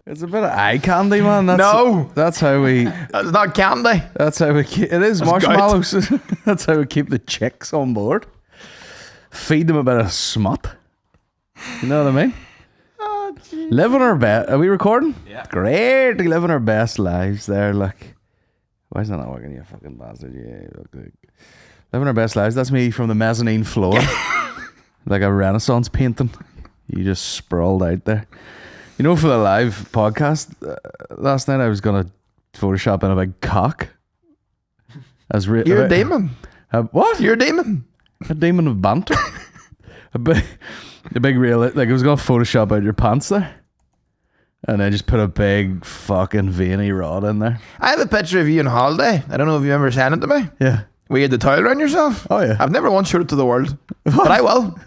It's a bit of eye candy, man. That's how we. That's not candy. That's how we keep. It is marshmallows. That's how we keep the chicks on board. Feed them a bit of smut. You know what I mean? Oh, living our best. Are we recording? Yeah. Great. Living our best lives there. Like, why is that not working? You fucking bastard. Yeah. Living our best lives. That's me from the mezzanine floor, like a Renaissance painting. You just sprawled out there. You know, for the live podcast last night, I was gonna Photoshop in a big cock. You're a demon. What? You're a demon. A demon of banter. a big real, like I was gonna Photoshop out your pants there, and then just put a big fucking veiny rod in there. I have a picture of you on holiday. I don't know if you ever sent it to me. Yeah. Where you had the towel around yourself. Oh yeah. I've never once showed it to the world, but I will.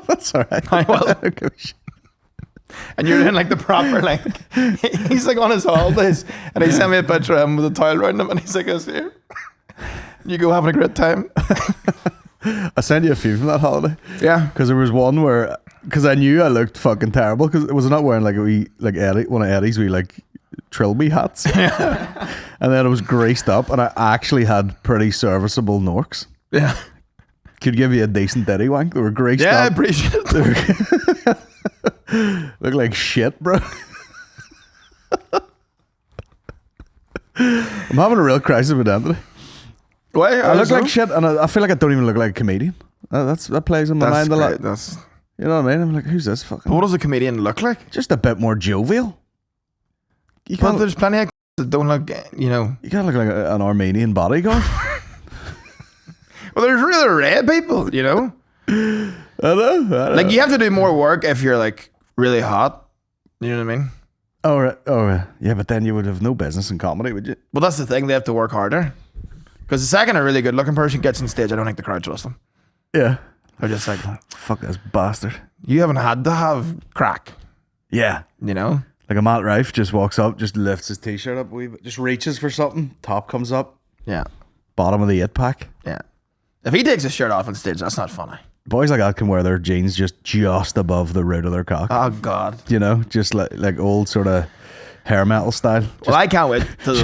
That's alright. I will. And you're in like the proper, like, he's like on his holidays, and he sent me a picture of him with a towel around him, and he's like, "This here." You go having a great time. I sent you a few from that holiday. Yeah, because there was one where, because I knew I looked fucking terrible, because it was not wearing like one of Eddie's wee like trilby hats, and then it was greased up, and I actually had pretty serviceable norks. Yeah, could give you a decent ditty wank. They were greased up. Yeah, I appreciate it. Look like shit, bro. I'm having a real crisis of identity. Why? I look like shit, and I feel like I don't even look like a comedian. That plays in my mind a lot. You know what I mean? I'm like, who's this fucking? What does a comedian look like? Just a bit more jovial. But there's plenty of that don't look, you know. You can't look like an Armenian bodyguard. Well, there's really rare people, you know. I know. Like, you have to do more work if you're like really hot. You know what I mean? Oh, right. Yeah, but then you would have no business in comedy, would you? Well, that's the thing. They have to work harder. Because the second a really good looking person gets on stage, I don't think the crowd trusts them. Yeah. They're just like, fuck this bastard. You haven't had to have crack. Yeah. You know? Like a Matt Rife just walks up, just lifts his t-shirt up a wee bit, just reaches for something, top comes up. Yeah. Bottom of the 8-pack. Yeah. If he takes his shirt off on stage, that's not funny. Boys like that can wear their jeans just above the root of their cock. Oh, God. You know, just like old sort of hair metal style. Well, I can't wait till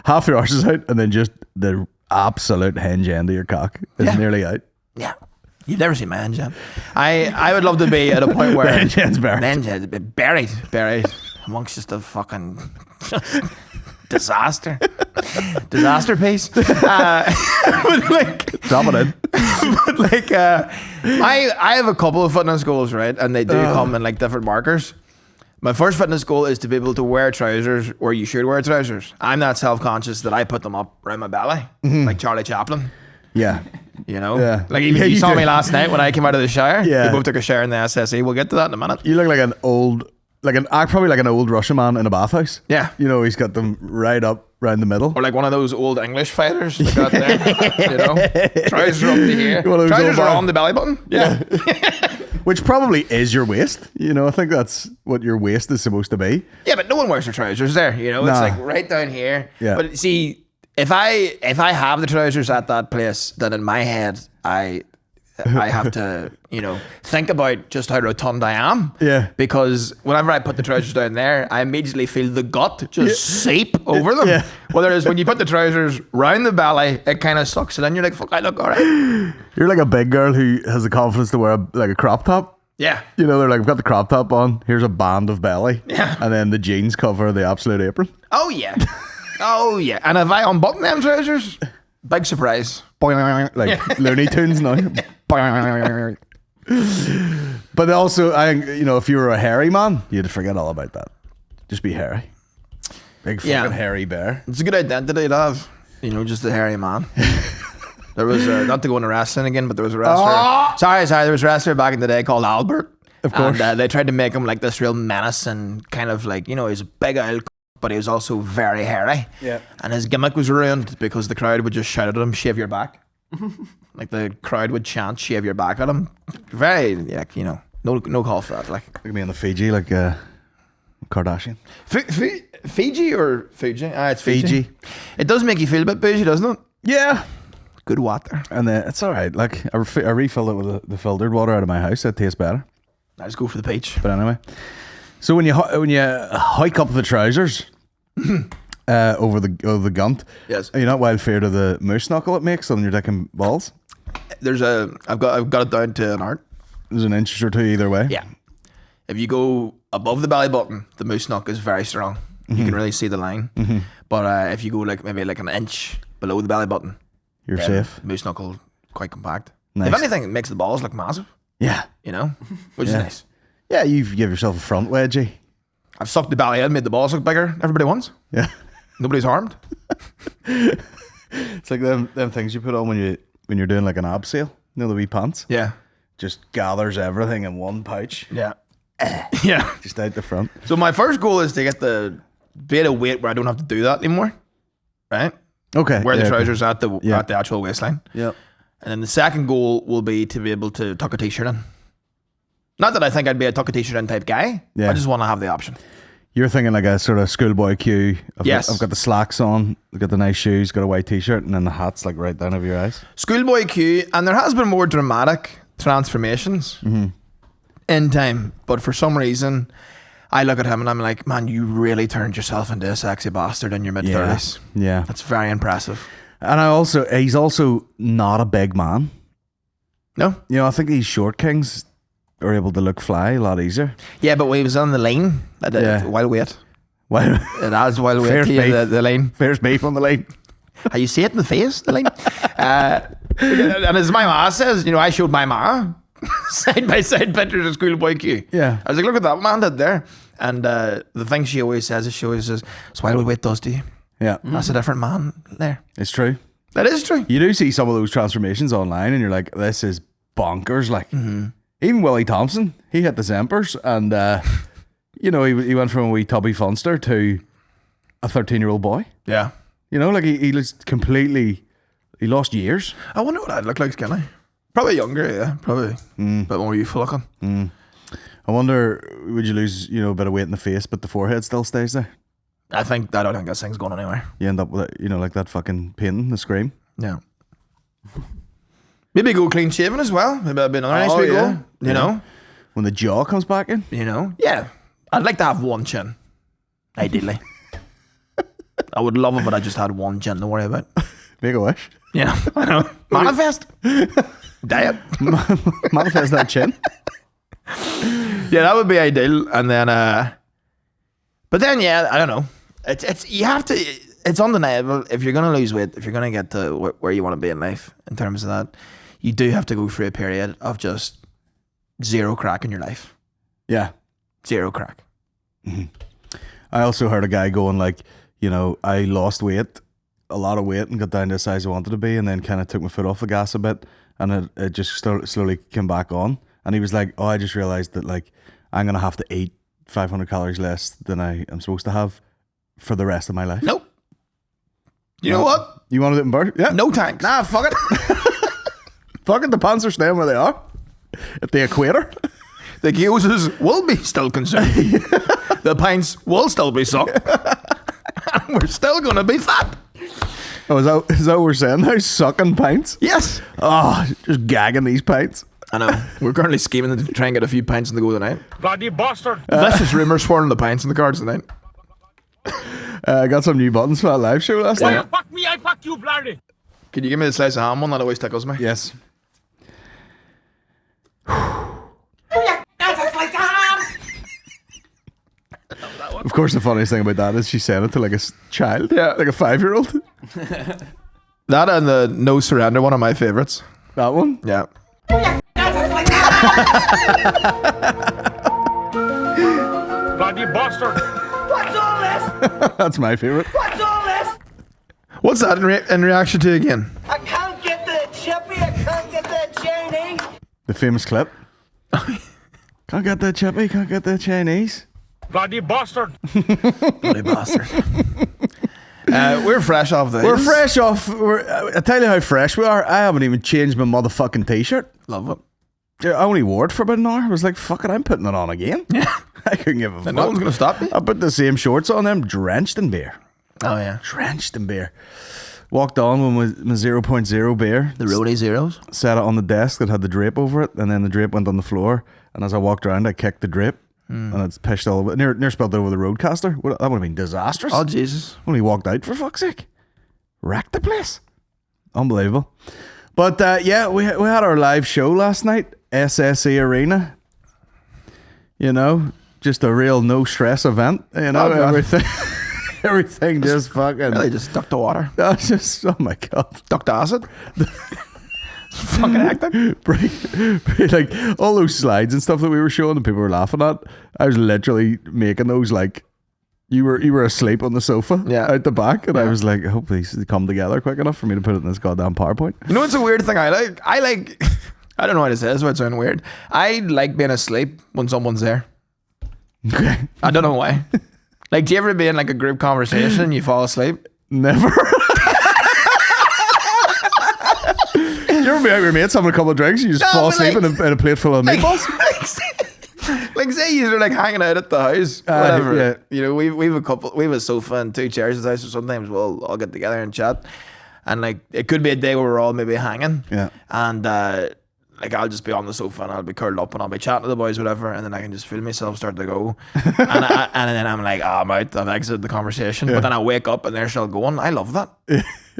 half your arse is out, and then just the absolute hinge end of your cock is nearly out. Yeah. You've never seen my hinge end. I would love to be at a point where... the hinge end's buried. The hinge end's buried amongst just a fucking... disaster piece. But like, drop it in. But like, I have a couple of fitness goals, right? And they do come in like different markers. My first fitness goal is to be able to wear trousers where you should wear trousers. I'm not self-conscious that I put them up around my belly, like Charlie Chaplin. Yeah. You know? Yeah. Like you saw me last night when I came out of the shower. Yeah. We both took a shower in the SSE. We'll get to that in a minute. You look like an old... probably like an old Russian man in a bathhouse. Yeah. You know, he's got them right up around the middle. Or like one of those old English fighters they got there. You know? Trousers up to here. Trousers are on the belly button. Yeah. Which probably is your waist. You know, I think that's what your waist is supposed to be. Yeah, but no one wears their trousers there. You know, it's like right down here. Yeah. But see, if I have the trousers at that place, then in my head, I have to, you know, think about just how rotund I am. Yeah. Because whenever I put the trousers down there, I immediately feel the gut just seep over them. Yeah. Whereas when you put the trousers round the belly, it kind of sucks it in. You're like, fuck, I look all right. You're like a big girl who has the confidence to wear a crop top. Yeah. You know, they're like, we've got the crop top on. Here's a band of belly. Yeah. And then the jeans cover the absolute apron. Oh, yeah. Oh, yeah. And if I unbutton them trousers, big surprise. Like Looney Tunes now. But also, I think, you know, if you were a hairy man, you'd forget all about that. Just be hairy. Big fucking hairy bear. It's a good identity to have. You know, just a hairy man. There was, not to go into wrestling again, but there was a wrestler. Oh! Sorry, there was a wrestler back in the day called Albert. Of course. And they tried to make him like this real menace and kind of like, you know, he's a big old but he was also very hairy. Yeah. And his gimmick was ruined because the crowd would just shout at him, shave your back. Like the crowd would chant, shave your back at him. Very, like, you know, no call for that. Like, look at me on the Fiji, like Kardashian. Fiji or Fuji? It's Fiji. Fiji. It does make you feel a bit bougie, doesn't it? Yeah. Good water. And it's all right. Like, I refilled it with the filtered water out of my house. It tastes better. I just go for the peach. But anyway. So when you hike up the trousers over the gunt, Yes. are you not wild feared of the moose knuckle it makes on your dick and balls? I've got it down to an art. There's an inch or two either way. Yeah. If you go above the belly button, the moose knuck is very strong. You can really see the line. But if you go maybe like an inch below the belly button, You're safe. Moose knuckle quite compact. Nice. If anything, it makes the balls look massive. Yeah. You know, which is nice. Yeah, you give yourself a front wedgie. I've sucked the belly in, made the balls look bigger. Everybody wants. Yeah. Nobody's harmed. It's like them things you put on when you're doing like an ab sale. You know, the wee pants. Yeah. Just gathers everything in one pouch. Yeah. Yeah. Just out the front. So my first goal is to get the bit of weight where I don't have to do that anymore. Right? Okay. Where the trousers at the actual waistline. Yeah. And then the second goal will be to be able to tuck a t-shirt in. Not that I think I'd be a tuck a t-shirt in type guy. Yeah. I just want to have the option. You're thinking like a sort of Schoolboy Q. Yes. I've got the slacks on, I've got the nice shoes, got a white t-shirt, and then the hat's like right down over your eyes. Schoolboy Q, and there has been more dramatic transformations in time, but for some reason, I look at him and I'm like, man, you really turned yourself into a sexy bastard in your mid-30s. Yeah. That's very impressive. And he's also not a big man. No? You know, I think these short kings are able to look fly a lot easier. Yeah, but when he was on the line, while wait. Well, It has while wait Fair's to you, beef. the line. Fair's beef on the line. How you see it in the face, the line. And as my ma says, you know, I showed my ma side by side pictures of Schoolboy Q. Yeah. I was like, look what that man did there. And the thing she always says is, it's while we wait does to you. Yeah. That's a different man there. It's true. That is true. You do see some of those transformations online and you're like, this is bonkers. Like, even Willie Thompson, he hit the Zempers and, you know, he went from a wee tubby funster to a 13-year-old boy. Yeah. You know, like he was completely, he lost years. I wonder what I'd look like skinny. Probably younger, yeah. Probably a bit more youthful looking. I wonder, would you lose, you know, a bit of weight in the face, but the forehead still stays there? I don't think this thing's going anywhere. You end up with, you know, like that fucking painting, the Scream. Yeah. Maybe go clean shaven as well. Maybe that'd be another nice way to go. You know? When the jaw comes back in. You know? Yeah. I'd like to have one chin. Ideally. I would love it, but I just had one chin to worry about. Make a wish. Yeah, I know. Manifest. Diet. Manifest that chin. Yeah, that would be ideal. And then, but then, yeah, I don't know. It's undeniable. If you're going to lose weight, if you're going to get to where you want to be in life, in terms of that, you do have to go through a period of just zero crack in your life. Yeah. Zero crack. I also heard a guy going like, you know, I lost weight, a lot of weight, and got down to the size I wanted to be, and then kind of took my foot off the gas a bit, and it just slowly came back on. And he was like, oh, I just realized that like I'm going to have to eat 500 calories less than I am supposed to have for the rest of my life. Nope. You know what? You want to do it in Burr? Yeah. No thanks. Nah, fuck it. Fuck it, the pants are staying where they are. At the equator. The Gillises will be still consumed. The pints will still be sucked. And we're still going to be fat. Oh, is that what we're saying now? Sucking pints? Yes. Oh, just gagging these pints. I know. We're currently scheming to try and get a few pints in the go tonight. Bloody bastard. Vicious rumours swirling the pints in the cards tonight. I got some new buttons for that live show last night. You fuck me, I fuck you, bloody. Can you give me the slice of ham one? That always tickles me. Yes. Of course, the funniest thing about that is she said it to like a child. Yeah. Like a 5-year-old. That and the No Surrender, one of my favourites. That one? Yeah. Bloody bastard. What's all this? That's my favourite. What's all this? What's that in reaction to again? I can't get the chippy, I can't get the Chinese. The famous clip. Can't get that chippy, can't get the Chinese. Bloody bastard. Bloody bastard. We're fresh off the We're fresh off. I tell you how fresh we are. I haven't even changed my motherfucking t-shirt. Love it. I only wore it for about an hour. I was like, fuck it, I'm putting it on again. Yeah. I couldn't give a fuck. And no one's going to stop you. I put the same shorts on them, drenched in beer. Oh, yeah. Drenched in beer. Walked on with my 0.0 beer. The roadie zeros. Set it on the desk that had the drape over it, and then the drape went on the floor. And as I walked around, I kicked the drape. and it's pished all over. Near spilled over the roadcaster. That would have been disastrous. Oh, Jesus. When he walked out, for fuck's sake. Wrecked the place. Unbelievable. But yeah, we had our live show last night, SSE Arena. You know, just a real no stress event. You know, everything just fucking. Really, just duck the water. Oh my god, Duck the acid. Fucking hectic. Like all those slides and stuff that we were showing and people were laughing at. I was literally making those like. You were asleep on the sofa out the back, and I was like, hopefully they come together quick enough for me to put it in this goddamn PowerPoint. You know what's a weird thing I like? I don't know what it says, but it sounds weird. I like being asleep when someone's there. Okay. I don't know why. Like, do you ever be in like a group conversation and you fall asleep? Never. You ever be out with your mates having a couple of drinks and you just fall asleep in a plate full of meatballs? Like say you're like hanging out at the house, whatever. Yeah. You know, we have a sofa and 2 chairs at the house, so sometimes we'll all get together and chat. And like it could be a day where we're all maybe hanging. Yeah. And like I'll just be on the sofa and I'll be curled up and I'll be chatting to the boys, whatever, and then I can just feel myself start to go. and then I'm like, I'm out, I've exited the conversation. Yeah. But then I wake up and they're still going. I love that.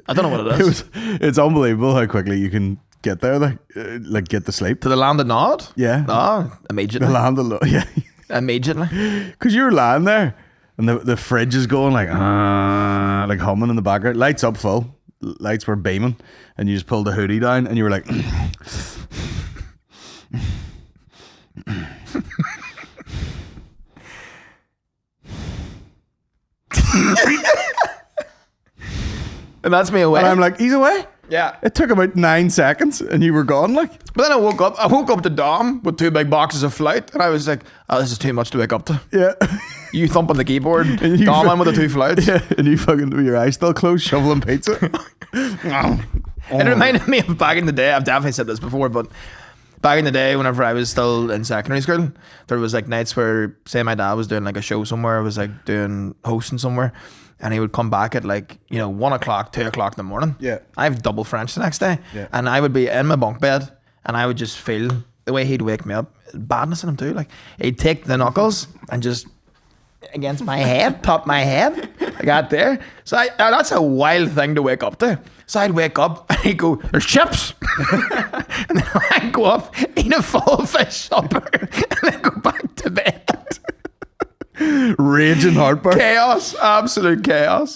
I don't know what it is. It's unbelievable how quickly you can get there, like get to sleep. To the land of Nod? Yeah. Oh, immediately. The land of Nod, yeah. Immediately. Because you were lying there and the fridge is going like humming in the background. Lights up full. Lights were beaming and you just pulled the hoodie down and you were like... And that's me away. And I'm like, he's away? Yeah. It took about 9 seconds and you were gone, like. But then I woke up to Dom with 2 big boxes of Flight, and I was like, oh, this is too much to wake up to. Yeah. You thumping the keyboard, Dom on with the 2 Flights. Yeah, and you fucking, with your eyes still closed, shoveling pizza. It reminded me of back in the day, I've definitely said this before, but back in the day, whenever I was still in secondary school, there was like nights where, say my dad was doing like a show somewhere, I was like doing hosting somewhere, and he would come back at like, 1 o'clock, 2 o'clock in the morning. Yeah. I have double French the next day. Yeah. And I would be in my bunk bed and I would just feel the way he'd wake me up, badness in him too. Like he'd take the knuckles and just against my head, top my head. I got there. So that's a wild thing to wake up to. So I'd wake up and he'd go, there's chips. And then I'd go up, eat a full fish supper, and then go back to bed. Raging heartburn. Chaos. Absolute chaos.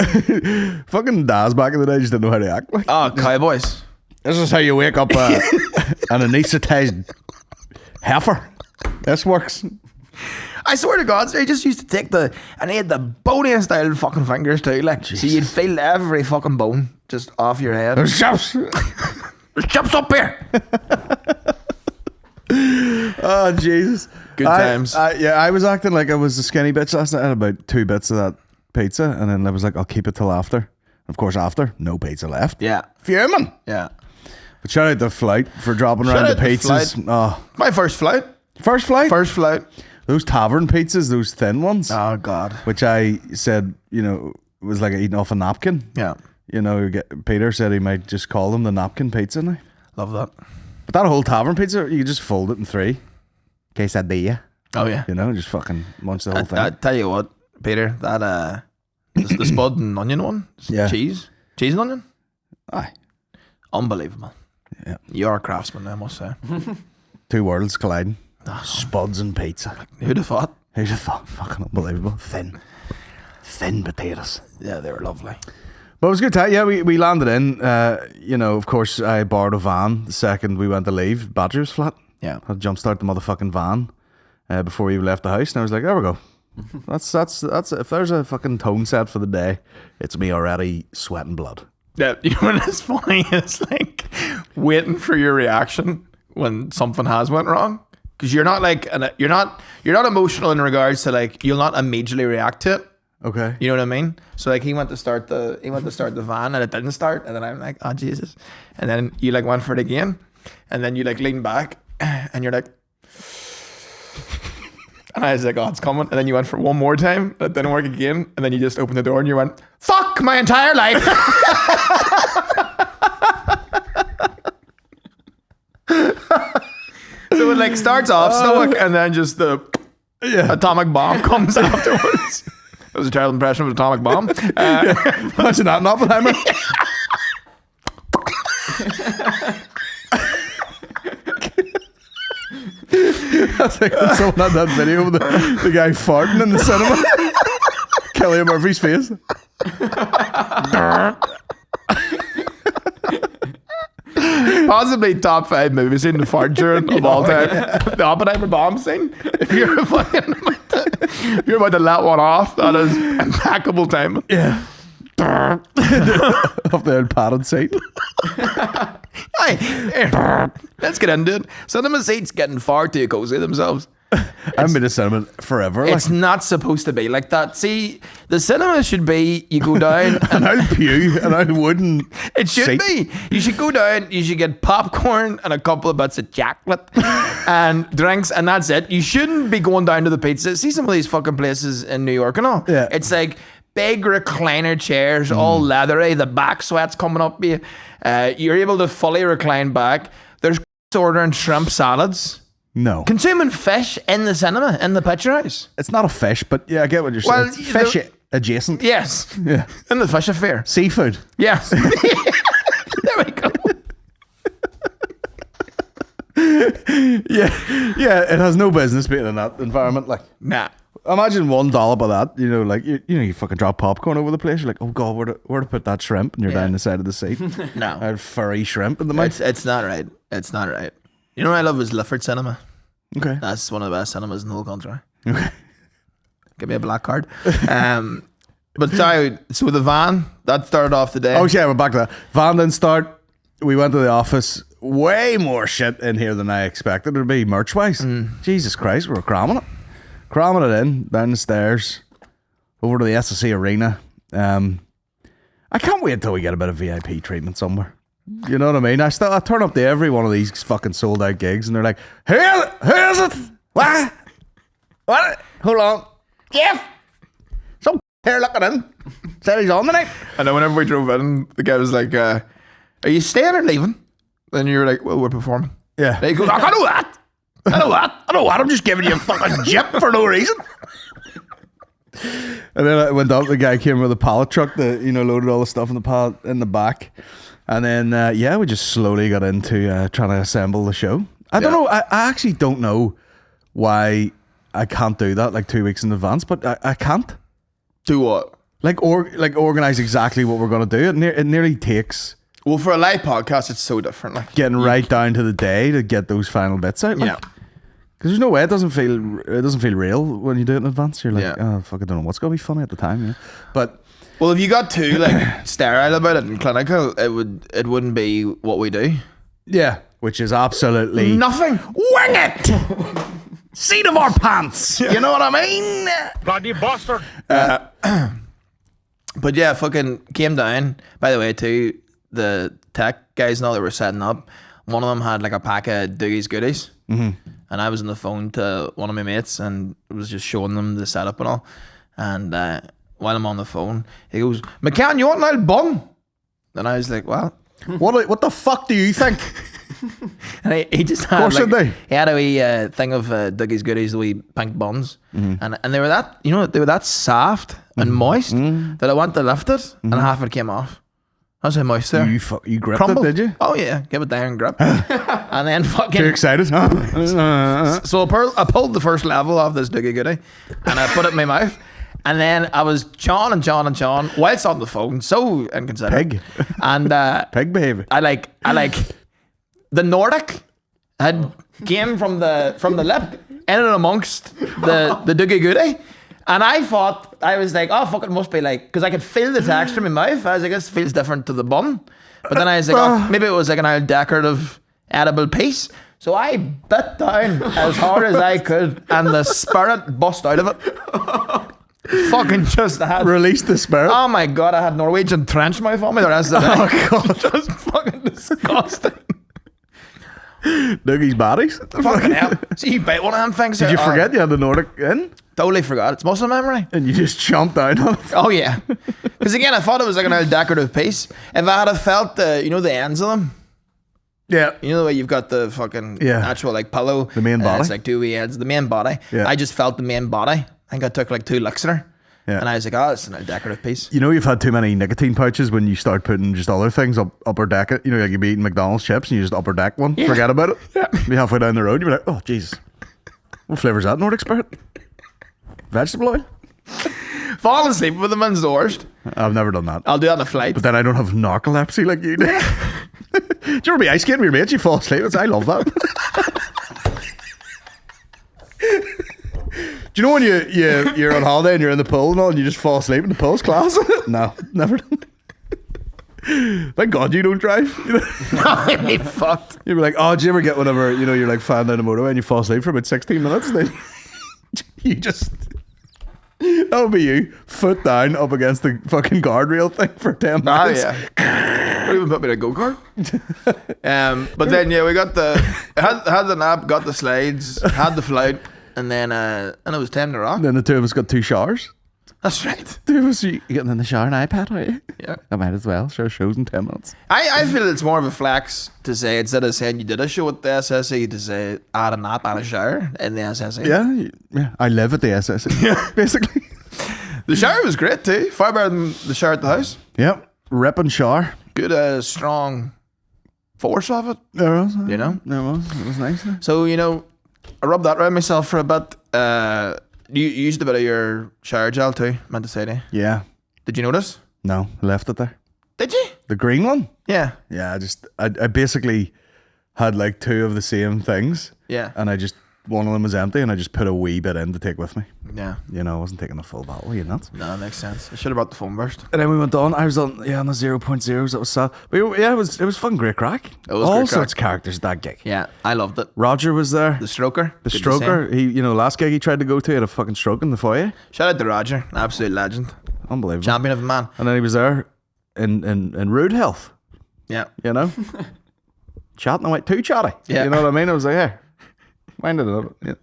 Fucking Daz back in the day just didn't know how to act like. Oh, cowboys. This is how you wake up an anesthetized heifer. This works. I swear to God, he just used to take and he had the boniest style fucking fingers too, like, Jesus. So you'd feel every fucking bone just off your head. There's chips. There's chips up here. Oh, Jesus. Good times. I was acting like I was a skinny bitch last night. I had about 2 bits of that pizza, and then I was like, I'll keep it till after. Of course, after, no pizza left. Yeah. Fuming. Yeah. But shout out to Flight for dropping around the pizzas. Oh. My first flight. First flight? First flight. Those tavern pizzas, those thin ones. Oh, God. Which I said, was like eating off a napkin. Yeah. Peter said he might just call them the napkin pizza now. Love that. But that whole tavern pizza, you just fold it in 3. Quesadilla. Oh, yeah. Just fucking munch the whole thing. I tell you what, Peter, that the spud and onion one, yeah. Cheese and onion. Aye. Unbelievable. Yeah. You're a craftsman, I must say. 2 worlds colliding. Spuds and pizza. Who'd have thought? Who'd have thought? Fucking unbelievable. Thin potatoes. Yeah, they were lovely. But it was a good time. Yeah, we landed in. Of course, I borrowed a van the second we went to leave. Battery was flat. Yeah. I had to jumpstart the motherfucking van before we left the house. And I was like, there we go. That's if there's a fucking tone set for the day, it's me already sweating blood. Yeah, you know what is funny? It's like waiting for your reaction when something has went wrong. Because you're not like, you're not emotional in regards to like, you'll not immediately react to it. Okay. You know what I mean? So like he went to start the van and it didn't start, and then I'm like, oh Jesus. And then you like went for it again, and then you like lean back and you're like, and I was like, oh, it's coming. And then you went for one more time, and it didn't work again, and then you just opened the door and you went, fuck my entire life. So it like starts off stoic and then just the atomic bomb comes afterwards. That was a terrible impression of an atomic bomb. Imagine that in Oppenheimer. That's like when someone had that video of the guy farting in the cinema. Cillian Murphy's face. Possibly top 5 movie scene in the fart during of all time. The Oppenheimer bomb scene. If you're about to let one off, that is impeccable timing. Yeah. Off the old padded seat. Hey, here, let's get into it. Cinema seats getting far too cozy themselves. I've been to cinema forever. It's not supposed to be like that. See, the cinema should be you go down an old pew, an old wooden. It should be. You should go down, you should get popcorn and a couple of bits of chocolate and drinks, and that's it. You shouldn't be going down to the pizza. See some of these fucking places in New York and all. Yeah. It's like big recliner chairs, all leathery, the back sweat's coming up you. You're able to fully recline back. There's ordering shrimp salads. No. Consuming fish in the cinema, in the picture house. It's not a fish, but yeah, I get what you're saying. It's fish adjacent. Yes. Yeah. In the fish affair. Seafood. Yes. There we go. Yeah, it has no business being in that environment. Like, Nah. imagine one dollop of that. You know, like you fucking drop popcorn over the place. You're like, oh god, where to put that shrimp? And you're down the side of the seat. No. I had furry shrimp in the mouth. It's not right. It's not right. You know what I love is Lifford Cinema. Okay. That's one of the best cinemas in the whole country. Okay. Give me a black card. But sorry, so the van, that started off the day. Oh yeah, we're back to that. Van didn't start. We went to the office. Way more shit in here than I expected it to be merch wise. Jesus Christ, we were cramming it in down the stairs over to the SSC Arena. I can't wait until we get a bit of VIP treatment somewhere. You know what I mean? I turn up to every one of these fucking sold out gigs and they're like, who is it? What? Hold on. Jeff! Some here looking in. Said he's on tonight. And then whenever we drove in, the guy was like, are you staying or leaving? Then you were like, well, we're performing. Yeah. And he goes, I know that. I know what. I'm just giving you a fucking jip for no reason. And then I went up, the guy came with a pallet truck that, loaded all the stuff in the pallet in the back. And then, we just slowly got into trying to assemble the show. I don't know. I actually don't know why I can't do that like 2 weeks in advance, but I can't. Do what? Like organize exactly what we're going to do. It nearly takes... Well, for a live podcast, it's so different. Like getting right down to the day to get those final bits out. Like, because there's no way it doesn't feel real when you do it in advance. You're like, oh fuck, I don't know what's going to be funny at the time. Yeah. But well, if you got too like sterile about it and clinical, it wouldn't be what we do. Yeah, which is absolutely nothing. Wing it. Seat of our pants. You know what I mean? Bloody bastard. But yeah, fucking came down. By the way, too, the tech guys and all that were setting up, one of them had like a pack of Doogie's goodies. And I was on the phone to one of my mates and was just showing them the setup and all. And while I'm on the phone, he goes, McCann, you want an old bun? And I was like, well, what the fuck do you think? And he just had he had a wee thing of Doogie's goodies, the wee pink buns, and they were that soft and moist that I went to lift it and half it came off. That's how moist there. You gripped Crumbled. it, did you? Oh yeah, give it the iron grip. And then fucking Too excited? So I pulled the first level off this Doogie goodie and I put it in my mouth. And then I was chawing whilst on the phone, so inconsiderate. Pig. And pig behavior. I like the Nordic had came from the lip in and amongst the Doogie goodie. And I thought, I was like, oh fuck, it must be like, because I could feel the texture in my mouth. I was like, this feels different to the bun. But then I was like, oh, maybe it was like an old decorative edible piece. So I bit down as hard as I could and the spirit bust out of it. Fucking just had... Released the spirit? Oh my God, I had Norwegian trench mouth on me the rest of the day. Oh God. Just fucking disgusting. Doogie's bodies? Fucking hell. So you bite one of them things. Did you forget you had the Nordic in? Totally forgot. It's muscle memory. And you just chomped down on it? Oh yeah. Because again, I thought it was like an old decorative piece. If I had felt the ends of them, Yeah. You know the way you've got the fucking actual like pillow. The main body. It's like two wee heads. The main body. Yeah. I just felt the main body. I think I took like 2 licks in her. Yeah. And I was like, oh, it's a decorative piece. You know you've had too many nicotine pouches when you start putting just other things upper deck it. You know, like you'd be eating McDonald's chips and you just upper deck one. Yeah. Forget about it. Yeah. Be halfway down the road, you'd be like, oh, Jesus. What flavour's that, Nordic Spirit? Vegetable oil? Falling asleep with them is the worst. I've never done that. I'll do that on a flight. But then I don't have narcolepsy like you do. Do you ever be ice skating with your mates? You fall asleep. I love that. Do you know when you're on holiday and you're in the pool and all and you just fall asleep in the pool's class? No, never done. Thank God you don't drive. I'd be fucked. You'd be like, oh, do you ever get whenever, you know, you're like flying down the motorway and you fall asleep for about 16 minutes? Then you just... That would be you, foot down up against the fucking guardrail thing for 10 minutes. Oh, yeah. Don't even put me in a go-kart. But then, yeah, we got had the nap, got the slides, had the flight, and then and it was time to rock. Then the two of us got 2 showers. That's right. Two of us, you getting in the shower and iPad, are you? Yeah. I might as well. Show shows in 10 minutes. I feel it's more of a flex to say, instead of saying you did a show at the SSE, to say I had a nap and a shower in the SSE. Yeah. I live at the SSE, basically. The shower was great too. Far better than the shower at the house. Yep. Rip and shower. Good, strong force of it. There was. You know? There was. It was nice. So, you know, I rubbed that around myself for a bit. You used a bit of your shower gel too, meant to say to you. Yeah. Did you notice? No, left it there. Did you? The green one? Yeah. Yeah, I basically had like 2 of the same things. Yeah. And one of them was empty and I just put a wee bit in to take with me. Yeah. You know, I wasn't taking the full bottle, you nuts? No, that makes sense. I should have brought the foam burst. And then we went on. I was on the 0.0s. That was sad. But yeah, it was fun, great crack. It was all great sorts crack. of characters at that gig. Yeah, I loved it. Roger was there. The stroker. The Good to stroker. He, you know, last gig he tried to go to, he had a fucking stroke in the foyer. Shout out to Roger, absolute legend, Unbelievable. champion of a man. And then he was there in rude health. Yeah. You know, chatting away, too chatty. Yeah. You know what I mean? I was like, hey, mind it up. Yeah.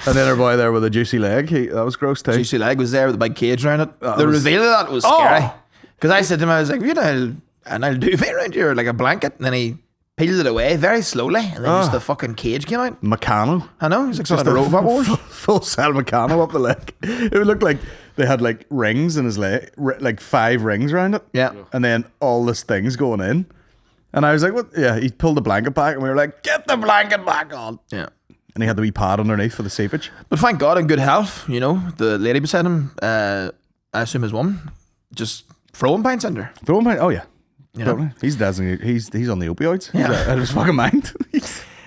And then our boy there with a juicy leg, that was gross too. Juicy leg was there with the big cage around it. That The was- reveal of that was scary. Because I said to him, I was like, you know, and I'll duvet around here like a blanket. And then he peeled it away very slowly. And then just the fucking cage came out. Meccano. I know, he's like Just something a robot wars. full cell Meccano up the leg. It would look like they had like rings in his leg, like 5 rings around it. Yeah. And then all this things going in. And I was like, what? Yeah, he pulled the blanket back and we were like, get the blanket back on. Yeah. And he had the wee pad underneath for the seepage. But thank God, in good health, you know, the lady beside him, I assume his woman, just throwing pints under. Throwing pint. Oh, yeah. You know? Totally. He's designated. He's on the opioids. Yeah. He's out of his fucking mind.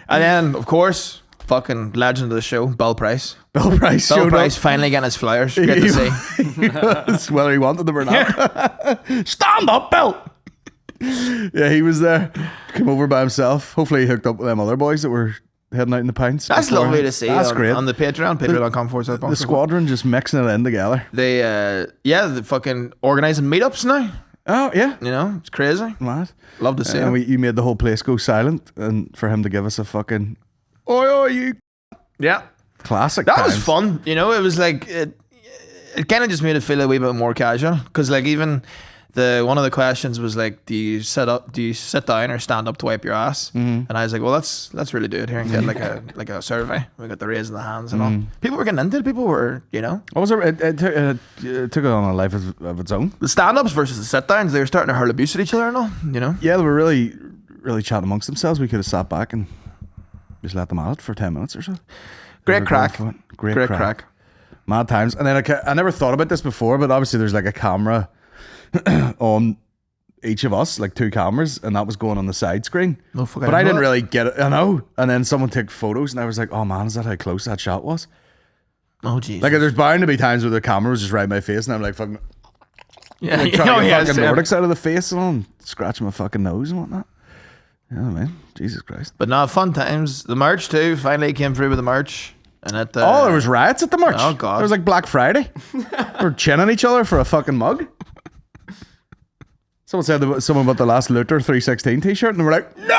And then, of course, fucking legend of the show, Bill Price. Bill Price Bill showed Price up. finally getting his flyers. Great to see. It's whether he wanted them or not. Stand up, Bill. Yeah, he was there. Came over by himself. Hopefully he hooked up with them other boys that were heading out in the pints. That's before. lovely to see. That's on, great. On the Patreon.com/. The squadron just mixing it in together. They, the fucking organising meetups now. Oh, yeah. You know, it's crazy. Mad. Love to see And it. you made the whole place go silent and for him to give us a fucking, oi, you. Yeah. Classic That times. was fun. You know, it was like, it kind of just made it feel a wee bit more casual. Because, like, even one of the questions was like, do you sit down or stand up to wipe your ass? Mm-hmm. And I was like, well, let's really do it here and get like a survey. We got the raising the hands and all. People were getting into it. People were, you know. What was it? It took it on a life of its own. The stand-ups versus the sit-downs, they were starting to hurl abuse at each other and all, you know. Yeah, they were really, really chatting amongst themselves. We could have sat back and just let them at it for 10 minutes or so. Great crack. Great crack. Mad times. And then I never thought about this before, but obviously there's like a camera on each of us, like 2 cameras, and that was going on the side screen. No, fuck, but I didn't really get it. I know. And then someone took photos, and I was like, "Oh man, is that how close that shot was?" Oh jeez. Like, there's bound to be times where the camera was just right in my face, and I'm like, "Fucking, yeah, trying to get fucking Nordics out of the face and all, and scratching my fucking nose and whatnot." Yeah, man, Jesus Christ. But no, fun times. The merch too. Finally came through with the merch, and at There was riots at the merch. Oh god, it was like Black Friday. We're chinning each other for a fucking mug. Someone said someone bought the last Luther 316 t-shirt, and we're like, no!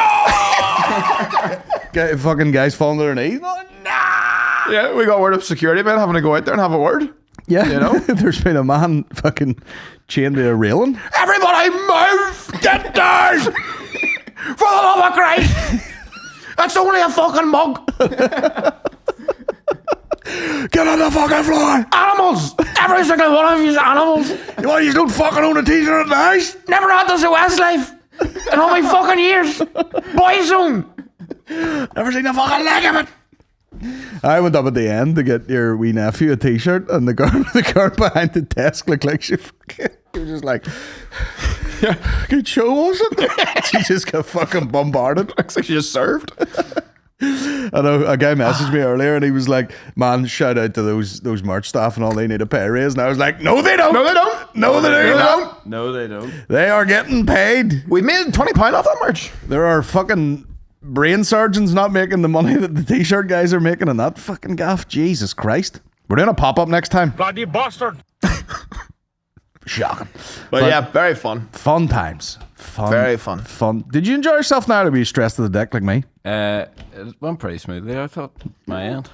Fucking guys falling to their knees. No! Yeah, we got word of security men having to go out there and have a word. Yeah, you know, there's been a man fucking chained to a railing. Everybody move! Get down! For the love of Christ! That's only a fucking mug! Get on the fucking floor! Animals! Every single one of you is animals! Why you don't fucking own a t-shirt at the house? Never had this in Westlife! In all my fucking years! Boyzone! Never seen the fucking leg of it. I went up at the end to get your wee nephew a t-shirt, and the girl behind the desk looked like she was just like, yeah, good show, was it? She just got fucking bombarded. Looks like she just served. I know a guy messaged me earlier, and he was like, "Man, shout out to those merch staff and all. They need a pay raise." And I was like, "No, they don't. No, they don't. No, they don't. No, they don't. They are getting paid. We made £20 off that merch. There are fucking brain surgeons not making the money that the t-shirt guys are making in that fucking gaff. Jesus Christ. We're doing a pop-up next time. Bloody bastard. Shocking. But yeah, very fun. Fun times. Fun. Very fun. Fun. Did you enjoy yourself now, or were you stressed to the deck like me? It went pretty smoothly, I thought. My end.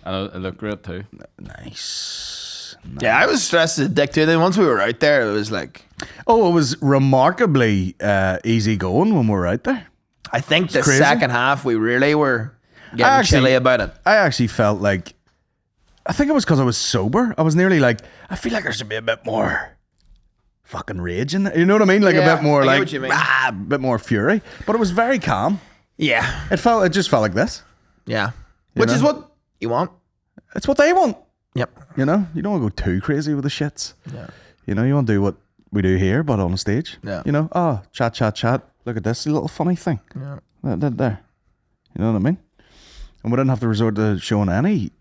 And it looked great too. Nice. Yeah, I was stressed as a dick too. Then once we were out there, it was like... Oh, it was remarkably easy going when we were out there. I think the crazy. second half, we really were getting chilly about it. I actually felt like... I think it was because I was sober. I was nearly like, I feel like there should be a bit more fucking rage in there. You know what I mean? Like Yeah, a bit more I get like, what you mean. a bit more fury. But it was very calm. Yeah. It just felt like this. Yeah. Which know? is what you want. It's what they want. Yep. You know? You don't want to go too crazy with the shits. Yeah. You know, you want to do what we do here, but on a stage. Yeah. You know, chat. Look at this little funny thing. Yeah. There. You know what I mean? And we didn't have to resort to showing any,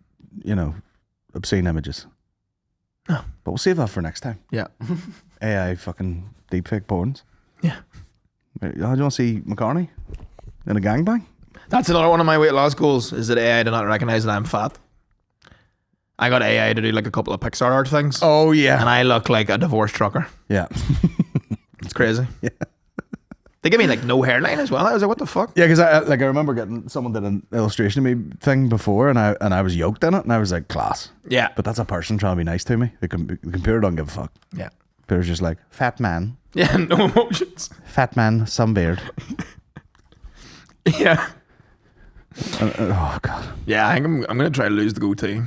obscene images. No. But we'll save that for next time. Yeah. AI fucking deepfake porns. Yeah. Do you want to see McCartney in a gangbang? That's another one of my weight loss goals, is that AI do not recognize that I'm fat. I got AI to do like a couple of Pixar art things. Oh, yeah. And I look like a divorced trucker. Yeah. It's crazy. Yeah. They give me like no hairline as well. I was like, what the fuck? Yeah, because I remember getting someone did an illustration of me thing before, and I was yoked in it, and I was like, class. Yeah. But that's a person trying to be nice to me. The computer don't give a fuck. Yeah. The computer's just like, fat man, Yeah, no emotions. fat man, some beard. Yeah. Oh god. Yeah, I think I'm gonna try to lose the goatee.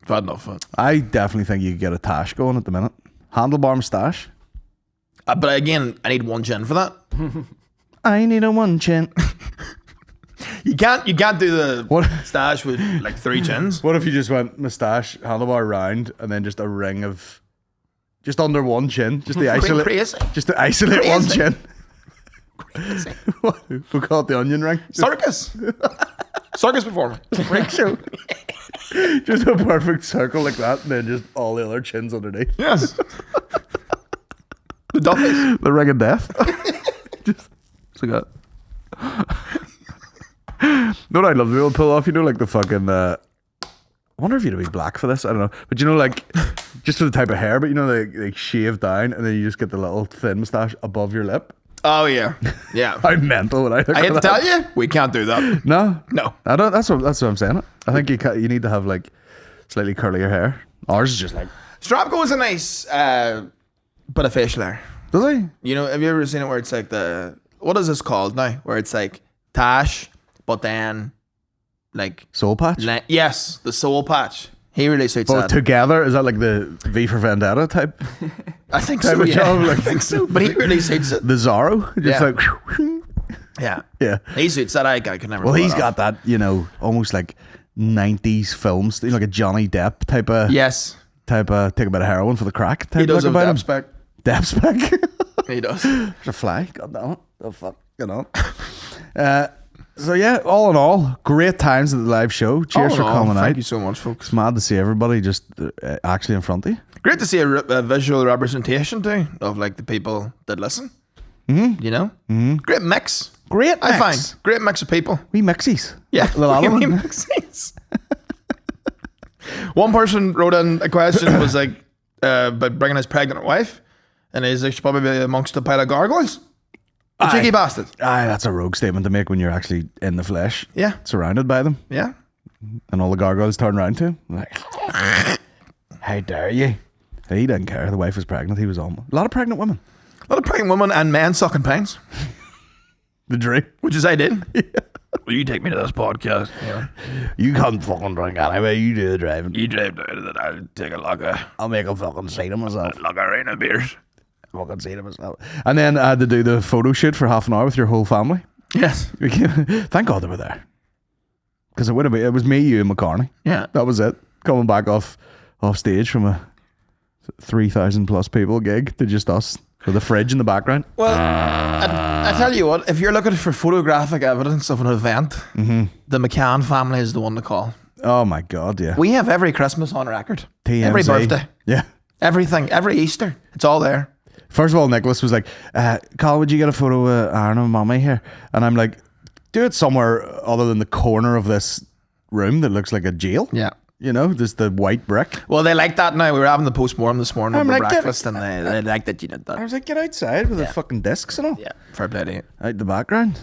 I've had enough of it. I definitely think you could get a tash going at the minute. Handlebar moustache. But again, I need one chin for that. I need a one chin. You can't do the What? stash with like 3 chins. What if you just went moustache, handlebar round, and then just a ring of just under one chin, just to isolate, Crazy. just to isolate one Crazy. chin. Crazy. We'll call it the onion ring. Circus. Circus performer. Freak show. Just a perfect circle like that, and then just all the other chins underneath. Yes. The Duffies. The ring of death. Just like that. You know what I'd love to be able to pull off? You know, like the fucking. I wonder if you'd be black for this. I don't know, but you know, like just for the type of hair, but you know, they shave down, and then you just get the little thin moustache above your lip. Oh yeah. Yeah. I'm mental when I think I hate of to that. tell you, we can't do that. No, No. I don't. That's what I'm saying. I think you need to have like slightly curlier hair. Ours is just like. Strapco is a nice bit of facial hair. Does he? You know, have you ever seen it where it's like what is this called now? Where it's like tash, but then like Soul patch. yes, the soul patch. He really suits But that. together, is that like the V for Vendetta type? I think type so. of Yeah. job? Like I think so. But he really suits it. the Zorro, just Yeah. like. Yeah. Yeah. He suits that. I could never. Well, pull he's it off. got that, almost like 90s films, like a Johnny Depp type of, Yes, take a bit of heroin for the crack type he does look have about him. depth spec. Depth spec. He does. There's a fly. God damn it. Oh, fuck. So, yeah, all in all, great times at the live show. Cheers for coming out. Thank you so much, folks. It's mad to see everybody just actually in front of you. Great to see a visual representation too of like the people that listen. Mm-hmm. You know, great mix. Great I mix. find great mix of people. We mixies. Yeah, The lot of we them. mixies. One person wrote in a question was like about bringing his pregnant wife, and he's like, should probably be amongst a pile of gargoyles. A cheeky bastard. Aye, that's a rogue statement to make when you're actually in the flesh. Yeah. Surrounded by them. Yeah. And all the gargoyles turn around to him. Like, how dare you? He didn't care. The wife was pregnant. He was on. A lot of pregnant women. A lot of pregnant women and men sucking pines. The dream. which is I did. Will you take me to this podcast? Yeah. You can't fucking drink anyway. You do the driving. You drive down and then I'll take a log of I'll make a fucking scene of myself. arena beers. Fucking scene of myself. And then I had to do the photo shoot for half an hour with your whole family. Yes. Thank God they were there. Because it would have been. It was me, you, and McCartney. Yeah. That was it. Coming back off stage from a 3,000 plus people gig to just us with a fridge in the background. Well, I tell you what, if you're looking for photographic evidence of an event, the McCann family is the one to call. Oh my God, yeah. We have every Christmas on record. TMZ. Every birthday. Yeah. Everything. Every Easter. It's all there. First of all, Nicholas was like, Carl, would you get a photo of Aaron and Mommy here? And I'm like, do it somewhere other than the corner of this room that looks like a jail. Yeah. You know, there's the white brick. Well, they like that now. We were having the postmortem this morning I'm over like, breakfast, and they like that you did that. I was like, get outside with the fucking discs and all. Yeah, fair play to you. Out the background.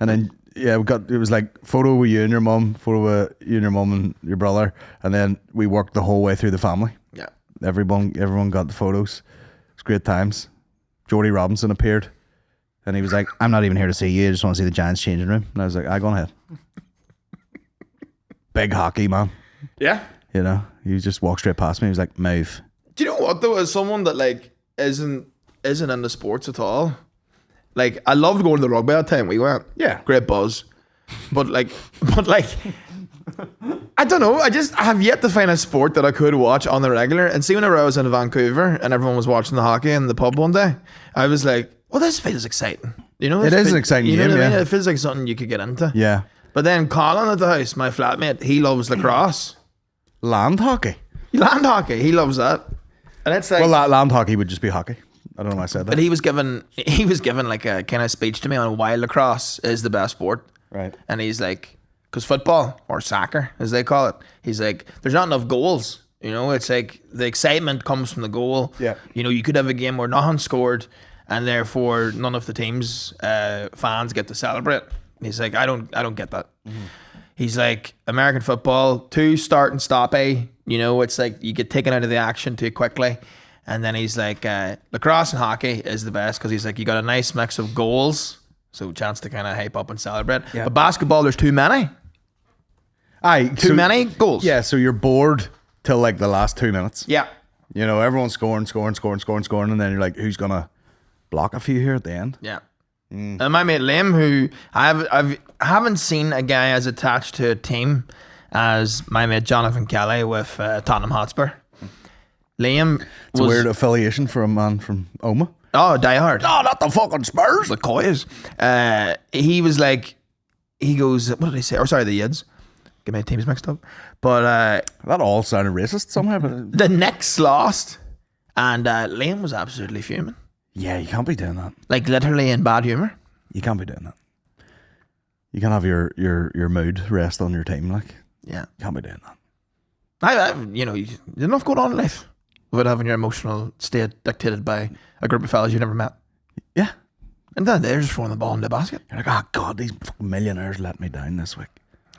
And then, yeah, it was like photo with you and your mum, photo with you and your mum and your brother. And then we worked the whole way through the family. Yeah. Everyone got the photos. It's great times. Jordy Robinson appeared. And he was like, I'm not even here to see you. I just want to see the Giants changing room. And I was like, go on ahead. Big hockey, man. Yeah. You know, he just walked straight past me. He was like, move. Do you know what though? As someone that like isn't into sports at all, like I loved going to the rugby that time we went. Yeah. Great buzz. But like I don't know. I have yet to find a sport that I could watch on the regular. And see, whenever I was in Vancouver and everyone was watching the hockey in the pub one day, I was like, well, this feels exciting. You know, It is an exciting you know game, what I mean? yeah. It feels like something you could get into. Yeah. But then Colin at the house, my flatmate, he loves lacrosse. Land hockey. Land hockey, he loves that. And it's like, Well, land hockey would just be hockey. I don't know why I said that. but he was given like a kind of speech to me on why lacrosse is the best sport. Right. And he's like, because football or soccer, as they call it, he's like, there's not enough goals. You know, it's like the excitement comes from the goal. Yeah. You know, you could have a game where nothing scored, and therefore none of the team's fans get to celebrate. He's like, I don't get that. Mm-hmm. He's like, American football, 2 start and stop you know, it's like you get taken out of the action too quickly. And then he's like, lacrosse and hockey is the best because he's like, you got a nice mix of goals, so chance to kind of hype up and celebrate. Yeah. But basketball, there's too many. Too many goals. Yeah, so you're bored till like the last 2 minutes. Yeah. You know, everyone's scoring, and then you're like, who's gonna block a few here at the end? Yeah. And my mate Liam, who I haven't seen a guy as attached to a team as my mate Jonathan Kelly with Tottenham Hotspur. Liam It's a weird affiliation for a man from Oma. Oh, diehard. No, not the fucking Spurs. The Coys. He was like, he goes, what did he say? Or sorry, the Yids. Get my teams mixed up. But That all sounded racist somehow, but the Knicks lost, and Liam was absolutely fuming. yeah, you can't be doing that. Like literally in bad humour. You can't be doing that. You can't have your mood rest on your team, like. Yeah. You can't be doing that. I you know, there's enough going on in life without having your emotional state dictated by a group of fellas you never met. Yeah. And then they're just throwing the ball in the basket. You're like, oh God, these fucking millionaires let me down this week.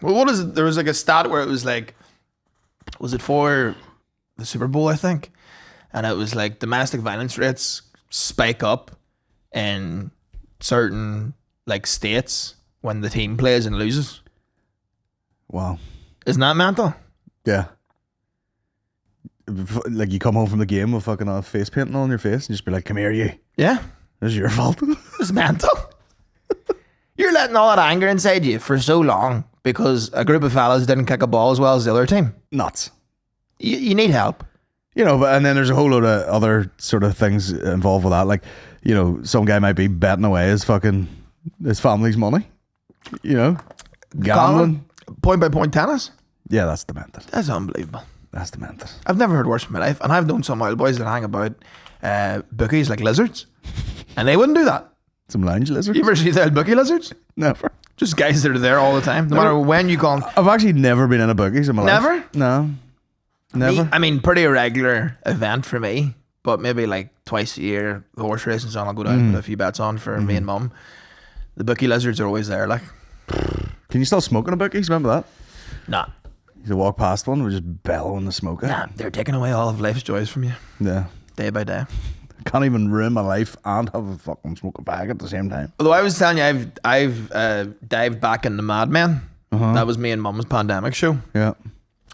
Well, what is it? There was like a stat where it was like, was it for the Super Bowl, I think? And it was like domestic violence rates spike up in certain like states when the team plays and loses. Wow. Isn't that mental? Yeah. Like you come home from the game with fucking face painting on your face and just be like, come here, you. Yeah. This is your fault. It's mental. You're letting all that anger inside you for so long because a group of fellas didn't kick a ball as well as the other team. Nuts. You need help. You know, and then there's a whole load of other sort of things involved with that. Like, you know, some guy might be betting away his family's money. You know, gambling. Point by point tennis. Yeah, that's demented. That's unbelievable. That's demented. I've never heard worse in my life. And I've known some wild boys that hang about bookies like lizards. And they wouldn't do that. Some lounge lizards? You ever see the bookie lizards? Never. Just guys that are there all the time. No matter when you call them. I've actually never been in a bookies in my life. Never? No. Never. I mean, pretty irregular event for me. But maybe like twice a year, the horse racing's on. I'll go down and put a few bets on for me and mum. The bookie lizards are always there. Like, Can you still smoke in a bookies? Remember that? nah. You walk past one, we're just bellowing the smoke out. Nah, they're taking away all of life's joys from you Yeah. day by day. can't even ruin my life and have a fucking smoking bag at the same time. Although I was telling you, I've dived back into Mad Men. That was me and Mum's pandemic show. Yeah.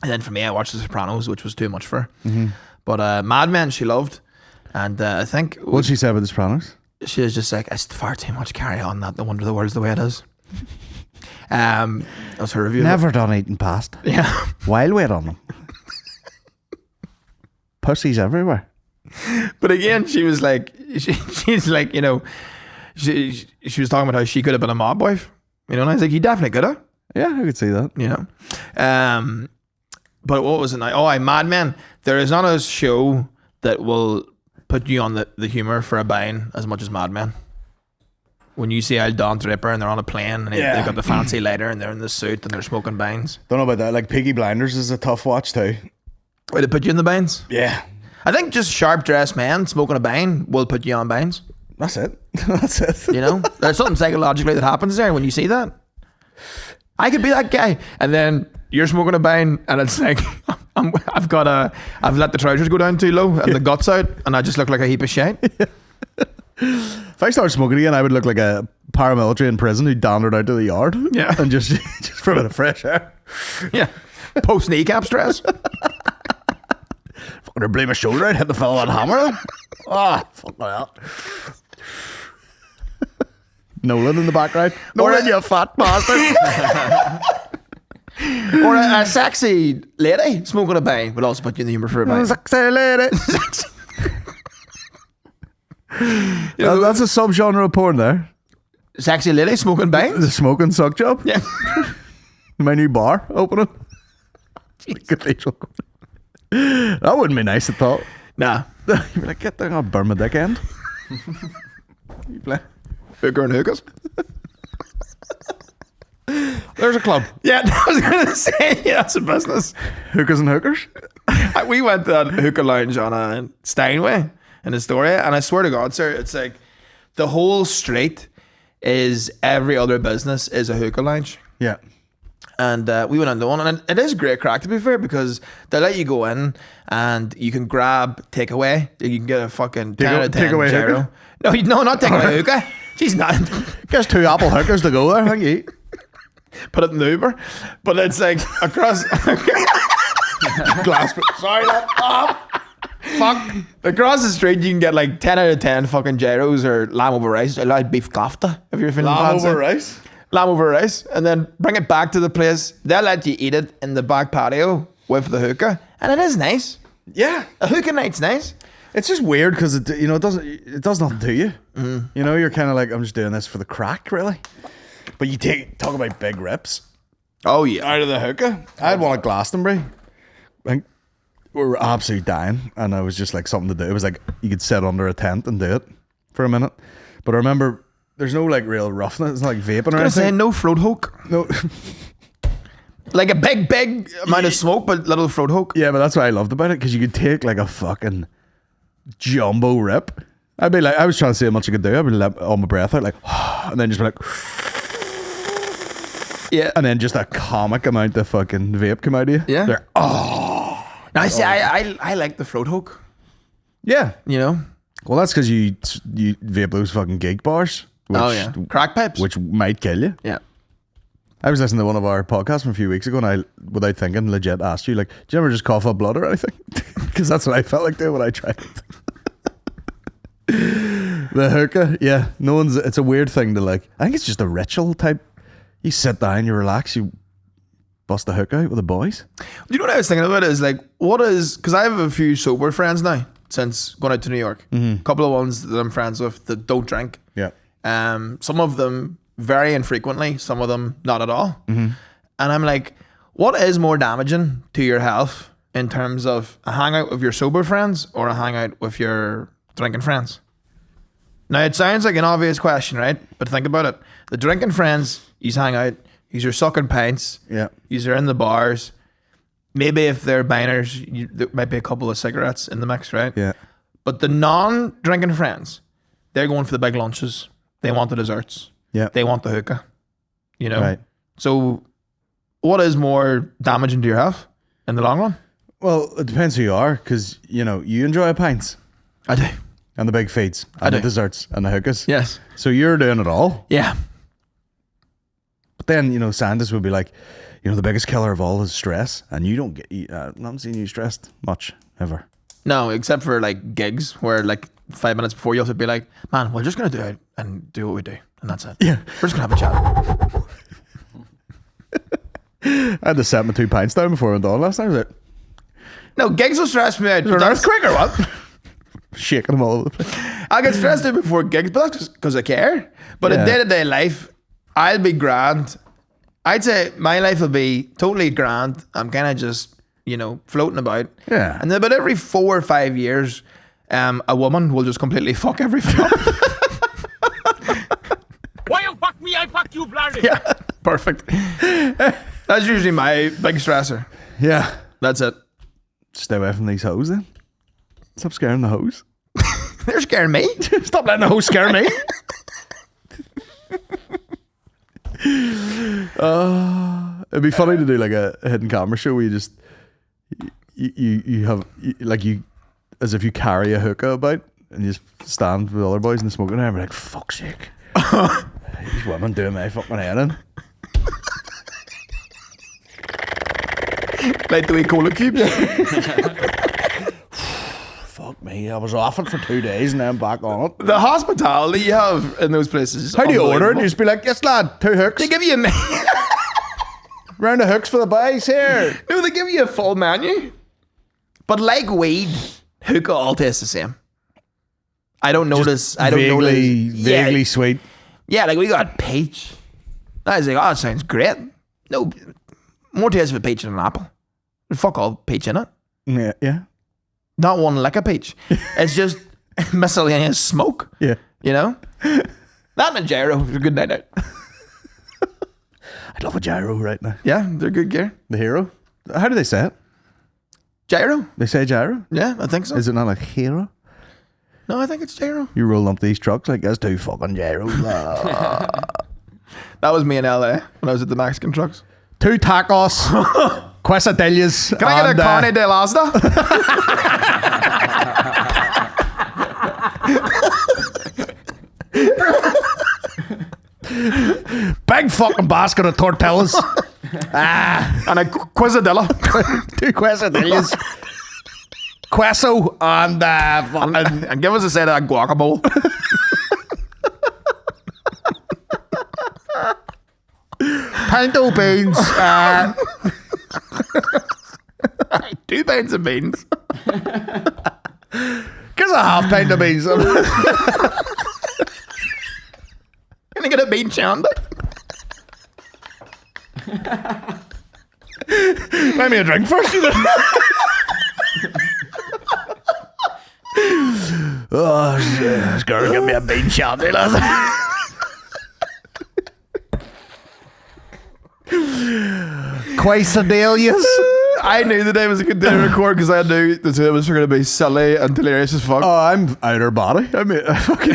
And then for me, I watched The Sopranos, which was too much for her. But Mad Men, she loved. And I think... What'd she say about The Sopranos? She was just like, it's far too much carry on that. No wonder the world's the way it is. That was her review. Never done eating pasta. Yeah. While we're on them. Pussies everywhere. But again, she was like, she's like, you know, she was talking about how she could have been a mob wife. You know, and I was like, you definitely could have. Yeah, I could see that. You know. But what was it now? Oh, Mad Men. There is not a show that will put you on the humour for a bine as much as Mad Men. When you see Don Draper and they're on a plane and they've got the fancy lighter and they're in the suit and they're smoking bines. Don't know about that. Like Peaky Blinders is a tough watch too. Would it put you in the bines? Yeah. I think just sharp dressed men smoking a bine will put you on bines. That's it. That's it. You know? There's something psychologically that happens there when you see that. I could be that guy. And then you're smoking a bine and it's like I've let the trousers go down too low and the guts out and I just look like a heap of shit. If I started smoking again, I would look like a paramilitary in prison who dandered out to the yard. Yeah. And just for a bit of fresh air. Yeah. Post kneecap stress. Fucking blew my shoulder out, hit the fellow on hammer. Fuck that. Nolan in the background. Nolan, you fat bastard. Or a sexy lady smoking a bang would also put you in the humour for a bang. Sexy lady. That's a subgenre of porn there. Sexy lady smoking bangs? The smoking suck job. Yeah. My new bar opening. Cathedral. That wouldn't be nice at all. Nah. You'd be like, get down, I'll burn my dick end. You play Hooker and hookahs. There's a club. Yeah, I was going to say, yeah, that's a business. Hookahs and hookers. We went to that hookah lounge on Steinway in Astoria, and I swear to God, sir, it's like the whole street is every other business is a hookah lounge. Yeah. And we went into one, and it is great crack, to be fair, because they let you go in and you can grab takeaway. You can get a fucking 10 out of 10 takeaway gyro. hookah? No, not takeaway hookah. She's not. Guess 2 apple hookers to go there, thank you. Put it in the Uber. But it's like across... Glass. Sorry, that. Fuck. Across the street, you can get like 10 out of 10 fucking gyros or lamb over rice. I like beef kofta if you're feeling Lamb fancy. over rice. Lamb over rice. And then bring it back to the place. They'll let you eat it in the back patio with the hookah. And it is nice. Yeah. A hookah night's nice. It's just weird because it does nothing to you. You know, you're kind of like, I'm just doing this for the crack, really. But you talk about big rips. Oh, yeah. Out of the hookah. I had one at Glastonbury. I think we were absolutely dying, and I was just like something to do. It was like you could sit under a tent and do it for a minute. But I remember there's no like real roughness. It's not like vaping or I was anything. saying no throat hook. No. Like a big amount of smoke, but little throat hook. Yeah, but that's what I loved about it, because you could take like a fucking jumbo rip. I'd be like, I was trying to see how much I could do. I'd be let all my breath out, like, and then just be like, yeah, and then just a comic amount of fucking vape come out of you. Yeah. They're, Now, see, I like the throat hook. yeah. You know. Well, that's because you vape those fucking gig bars. Which, Crack pipes. which might kill you. Yeah. I was listening to one of our podcasts from a few weeks ago, and I, without thinking, legit asked you, like, do you ever just cough up blood or anything? Because that's what I felt like doing when I tried it. The hookah, yeah. It's a weird thing to like. I think it's just a ritual type. You sit down, you relax, you bust the hookah out with the boys. Do you know what I was thinking about? Is like, what is, because I have a few sober friends now since going out to New York. A couple of ones that I'm friends with that don't drink. Yeah. Some of them very infrequently, some of them not at all. And I'm like, what is more damaging to your health in terms of a hangout with your sober friends or a hangout with your drinking friends? Now, it sounds like an obvious question, right? But think about it. The drinking friends, you hang out, you're sucking pints, Yeah. you're in the bars. Maybe if they're biners, there might be a couple of cigarettes in the mix, right? Yeah. But the non-drinking friends, they're going for the big lunches. They want the desserts. Yeah. They want the hookah. You know? Right. So what is more damaging to your health in the long run? Well, it depends who you are, because, you know, you enjoy pints. I do. And the big feeds. And the desserts. And the hookahs. Yes. So you're doing it all. Yeah. But then, you know, scientists would be like, you know, the biggest killer of all is stress. And you don't get, I haven't seen you stressed much, ever. No, except for like gigs where like 5 minutes before you have to be like, man, we're just going to do it and do what we do. And that's it. Yeah. We're just going to have a chat. I had to set my 2 pints down before I went on last night. I was like, No, gigs will stress me out. is there an earthquake or what? Shaking them all over the place. I get stressed out before gigs, but that's just because I care. But in Yeah. day-to-day life, I'll be grand. I'd say my life will be totally grand. I'm kind of just, you know, floating about. Yeah. And then about every 4 or 5 years, a woman will just completely fuck everything up. Why you fuck me, I fuck you, bloody. Yeah, perfect. That's usually my big stressor. Yeah. That's it. Stay away from these hoes then. Stop scaring the hoes. They're scaring me. Stop letting the hoes scare me. It'd be funny to do like a hidden camera show where you just you have like you as if you carry a hookah about and you just stand with other boys in the smoking area and be like, fuck's sake. These women doing my fucking head in. Like the wee cola cubes. Fuck me, I was off it for 2 days and then back on it. The hospitality you have in those places is How do you order it? unbelievable. You just be like, yes lad, 2 hooks. They give you a Round of hooks for the boys here. no, they give you a full menu. But like weed, hookah all tastes the same. I don't notice. I don't vaguely, notice. vaguely Yeah, sweet. yeah, like we got peach. I was like, oh, it sounds great. No, more taste of a peach than an apple. Fuck all peach in it. Yeah, yeah, Not one lick of peach. It's just miscellaneous smoke. yeah. You know? That and a gyro. It's a good night out. I'd love a gyro right now. Yeah, they're good gear. The hero. How do they say it? Gyro? They say gyro. Yeah, I think so. Is it not like hero? No, I think it's gyro. You roll up these trucks like there's 2 fucking gyros. That was me in LA when I was at the Mexican trucks. 2 tacos, quesadillas. Can I get a carne de lasta? big fucking basket of tortillas. And a quesadilla. 2 quesadillas. Queso and fucking And give us a set of guacamole. pinto beans. 2 pints of beans. Gives a half pint of beans. Can I get a bean chanda? Buy me a drink first. Oh, this girl give me a bean shandy, lad. Quesadillas. I knew the day was a good day to record because I knew the 2 of us were going to be silly and delirious as fuck. Oh, I'm outer body. I mean, I fucking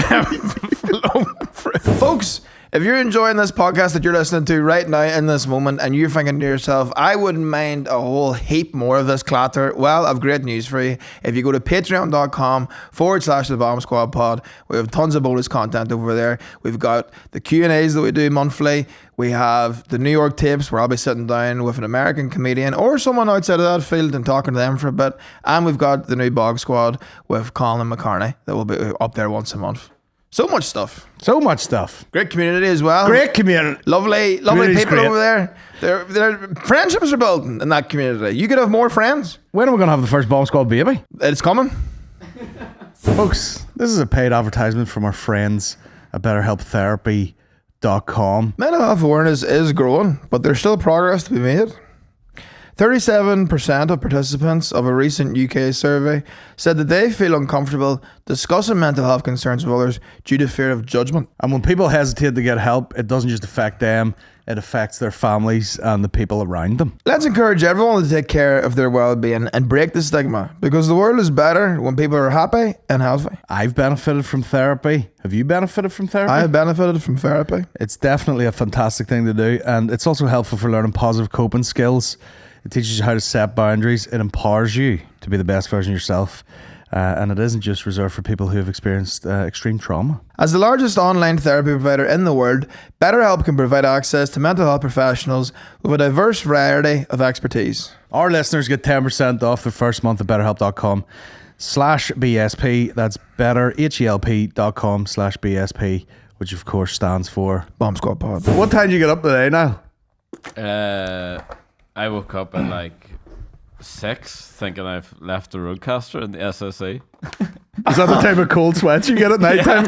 Folks, if you're enjoying this podcast that you're listening to right now in this moment and you're thinking to yourself, I wouldn't mind a whole heap more of this clatter, well, I've great news for you. If you go to patreon.com/the Bomb Squad Pod, we have tons of bonus content over there. We've got the Q&As that we do monthly. We have the New York tapes where I'll be sitting down with an American comedian or someone outside of that field and talking to them for a bit. And we've got the new Bog Squad with Colin McCartney that will be up there once a month. So much stuff. so much stuff. Great community as well. Great community. Lovely Community's people great. over there. Their friendships are building in that community. You could have more friends. When are we going to have the first Bomb Squad baby? It's coming. Folks, this is a paid advertisement from our friends at BetterHelpTherapy.com. Mental health awareness is growing, but there's still progress to be made. 37% of participants of a recent UK survey said that they feel uncomfortable discussing mental health concerns with others due to fear of judgment. And when people hesitate to get help, it doesn't just affect them, it affects their families and the people around them. Let's encourage everyone to take care of their well-being and break the stigma, because the world is better when people are happy and healthy. I've benefited from therapy. Have you benefited from therapy? I have benefited from therapy. It's definitely a fantastic thing to do, and it's also helpful for learning positive coping skills. It teaches you how to set boundaries. It empowers you to be the best version of yourself. And it isn't just reserved for people who have experienced extreme trauma. As the largest online therapy provider in the world, BetterHelp can provide access to mental health professionals with a diverse variety of expertise. Our listeners get 10% off their first month at betterhelp.com/BSP. That's betterhelp.com/BSP, which of course stands for Bomb Squad Pod. What time did you get up today now? I woke up at like 6, thinking I've left the roadcaster in the SSE. Is that the type of cold sweats you get at night time?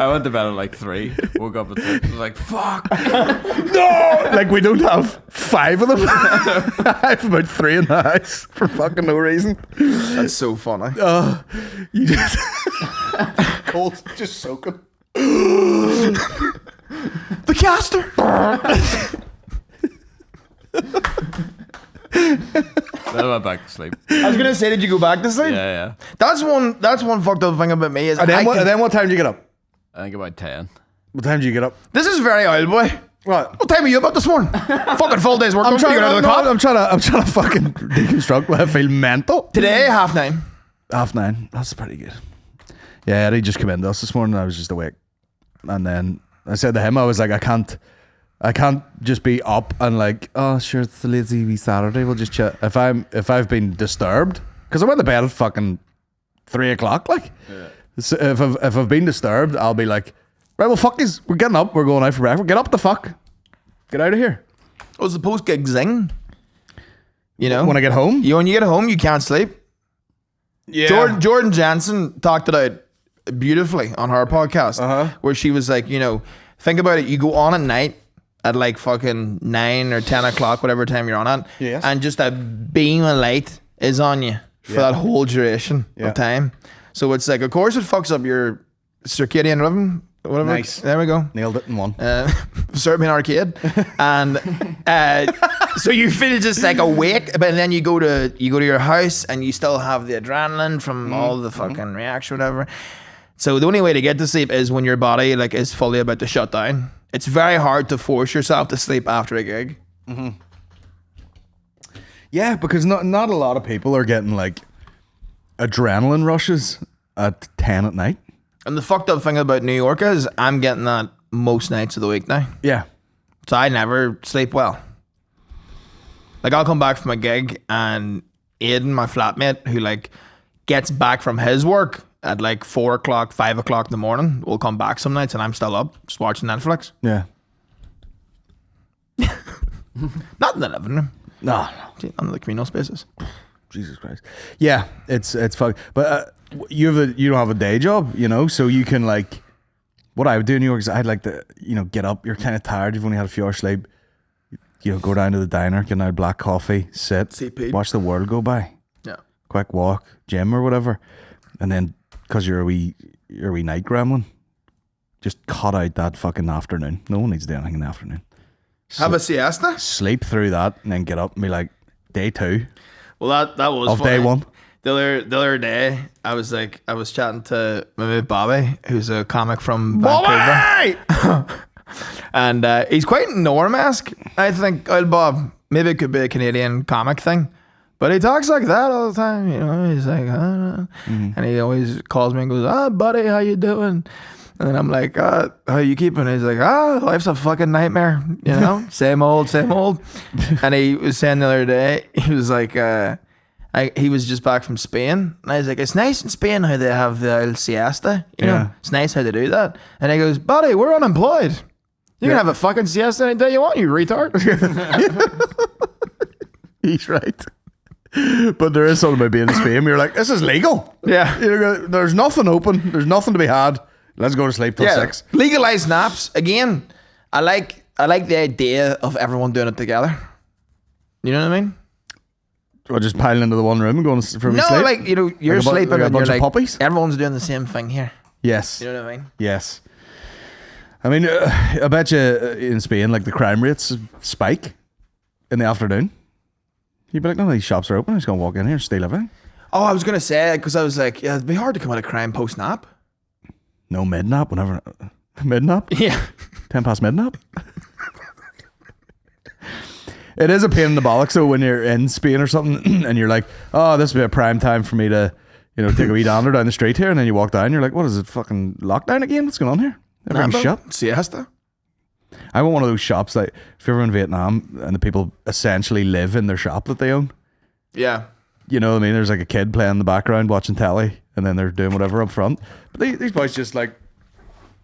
I went to bed at like 3, woke up at 6, was like, fuck. No! Like we don't have 5 of them. I have about 3 in the house for fucking no reason. That's so funny. You just cold, just soaking. The caster! Then I went back to sleep. I was gonna say, did you go back to sleep? Yeah. That's one fucked up thing about me is And then what time did you get up? I think about 10. What time did you get up? This is very old boy. What time are you up this morning? Fucking full day's work. I'm Don't you get out of the car? I'm trying to fucking deconstruct why I feel mental. Today, 9:30. 9:30. That's pretty good. Yeah, Eddie just came into us this morning. I was just awake, and then I said to him, I was like, I can't just be up and like, oh sure, it's the lazy wee Saturday. We'll just chat. If I've been disturbed, because I went to bed at fucking 3 o'clock. Like, so if I've been disturbed, I'll be like, right, well, fuck is, we're getting up. We're going out for breakfast. Get up the fuck. Get out of here. It was the post gig zing. You know, When I get home, when you get home, you can't sleep. yeah. Jordan Jansen talked it out beautifully on her podcast, where she was like, think about it. You go on at night at like fucking 9 or 10 o'clock, whatever time you're on at, Yes. and just a beam of light is on you for that whole duration of time. So it's like, of course, it fucks up your circadian rhythm. Whatever. Nice. There we go. Nailed it in one. Certainly an arcade, and so you feel just like awake, but then you go to your house and you still have the adrenaline from all the fucking reaction, whatever. So the only way to get to sleep is when your body like is fully about to shut down. It's very hard to force yourself to sleep after a gig. Yeah, because not a lot of people are getting like adrenaline rushes at 10 at night. And the fucked up thing about New York is I'm getting that most nights of the week now. Yeah. So I never sleep well. Like I'll come back from a gig and Aiden, my flatmate, who like gets back from his work at like 4 o'clock, 5 o'clock in the morning, will come back some nights and I'm still up just watching Netflix. Yeah. Not in the living room. No. On the communal spaces. Jesus Christ. Yeah, it's fuck. But you don't have a day job, so you can like. What I would do in New York is I'd like to, get up. You're kind of tired. You've only had a few hours sleep. Go down to the diner, get out black coffee, sit, CP. watch the world go by. Yeah. Quick walk, gym or whatever, and then because you're a wee night gremlin, just cut out that fucking afternoon. No one needs to do anything in the afternoon. Have a siesta? Sleep through that and then get up and be like, day 2 Well, that was of funny. day 1. The other day, I was chatting to my mate Bobby, who's a comic from Vancouver. And he's quite Norm-esque, I think, old Bob. Maybe it could be a Canadian comic thing. But he talks like that all the time, He's like, and he always calls me and goes, buddy, how you doing? And then I'm like, how you keeping? He's like, life's a fucking nightmare, same old. And he was saying the other day, he was like, he was just back from Spain. And I was like, it's nice in Spain how they have the old siesta. It's nice how they do that. And he goes, buddy, we're unemployed. You can have a fucking siesta any day you want, you retard. He's right. But there is something about being in Spain. You're like, this is legal. Yeah. There's nothing open. There's nothing to be had. Let's go to sleep till 6. Legalized naps. Again, I like the idea of everyone doing it together. You know what I mean? Or just piling into the one room and going for a No, sleep? like, you're Like sleeping like a and bunch you're of like, puppies? everyone's doing the same thing here. Yes. You know what I mean? Yes. I mean, I bet you in Spain, like the crime rates spike in the afternoon. You'd be like, none of these shops are open. I'm just going to walk in here and steal everything. Oh, I was going to say, because I was like, yeah, it'd be hard to come out of crime post-nap. No mid-nap whenever. Mid-nap? Yeah. 10 past mid-nap? It is a pain in the bollocks though when you're in Spain or something and you're like, oh, this would be a prime time for me to, you know, take a wee dander down the street here, and then you walk down, you're like, what is it, fucking lockdown again? What's going on here? Everything's shut. Siesta. I want one of those shops that if you're ever in Vietnam and the people essentially live in their shop that they own. Yeah. You know what I mean? There's like a kid playing in the background watching telly, and then they're doing whatever up front. But these boys just like,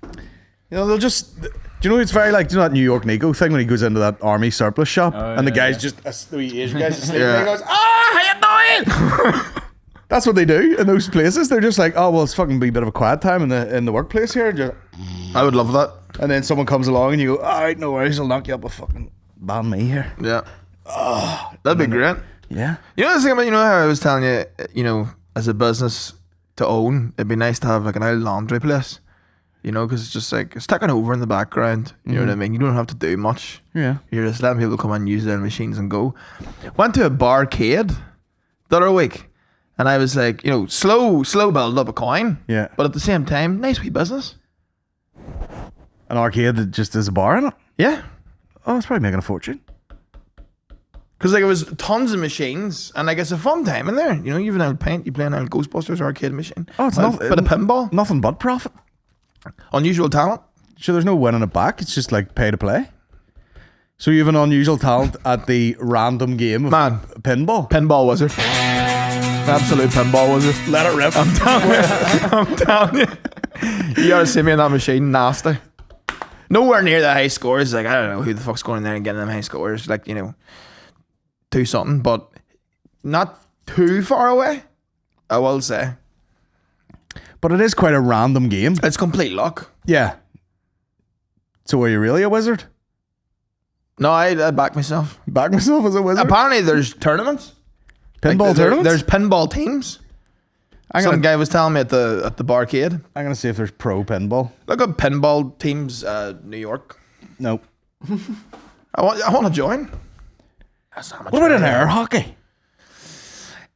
you know, they'll just, do you know, it's very like, do you know that New York Nico thing when he goes into that army surplus shop and the guy's just, the wee Asian guy's just sleeping and he goes, how you doing? That's what they do in those places. They're just like, oh, well, it's fucking be a bit of a quiet time in the workplace here. Just, I would love that. and then someone comes along and you go, all right, no worries, I'll knock you up a fucking ban me here. Yeah. That'd be great. Yeah. You know the thing about, you know how I was telling you, you know, as a business to own, it'd be nice to have like an old laundry place. You know, because it's just like, it's taken over in the background. You know what I mean? You don't have to do much. Yeah. You're just letting people come and use their machines and go. Went to a barcade the other week. And I was like, you know, slow build up a coin. Yeah. But at the same time, nice wee business. An arcade that just has a bar in it? Yeah. Oh, it's probably making a fortune. Because like it was tons of machines. And like it's a fun time in there. You know, you have an old paint, you play an old Ghostbusters arcade machine. Oh, it's a not bit of pinball. Nothing but profit. Unusual talent. So there's no winning it back. It's just like pay to play. So you have an unusual talent at the random game of pinball. Pinball wizard. Absolute pinball wizard. Let it rip. I'm telling you. You gotta see me in that machine. Nasty. Nowhere near the high scores. Like, I don't know who the fuck's going in there and getting them high scores. Like, you know, 2-something, but not too far away, I will say. But it is quite a random game. It's complete luck. Yeah. So are you really a wizard? No, I back myself. Back myself as a wizard? Apparently there's tournaments. Pinball tournaments? There's pinball teams. Some guy was telling me at the barcade. I'm going to see if there's pro pinball. Look up pinball teams, New York. Nope. I want to join. What about an air hockey?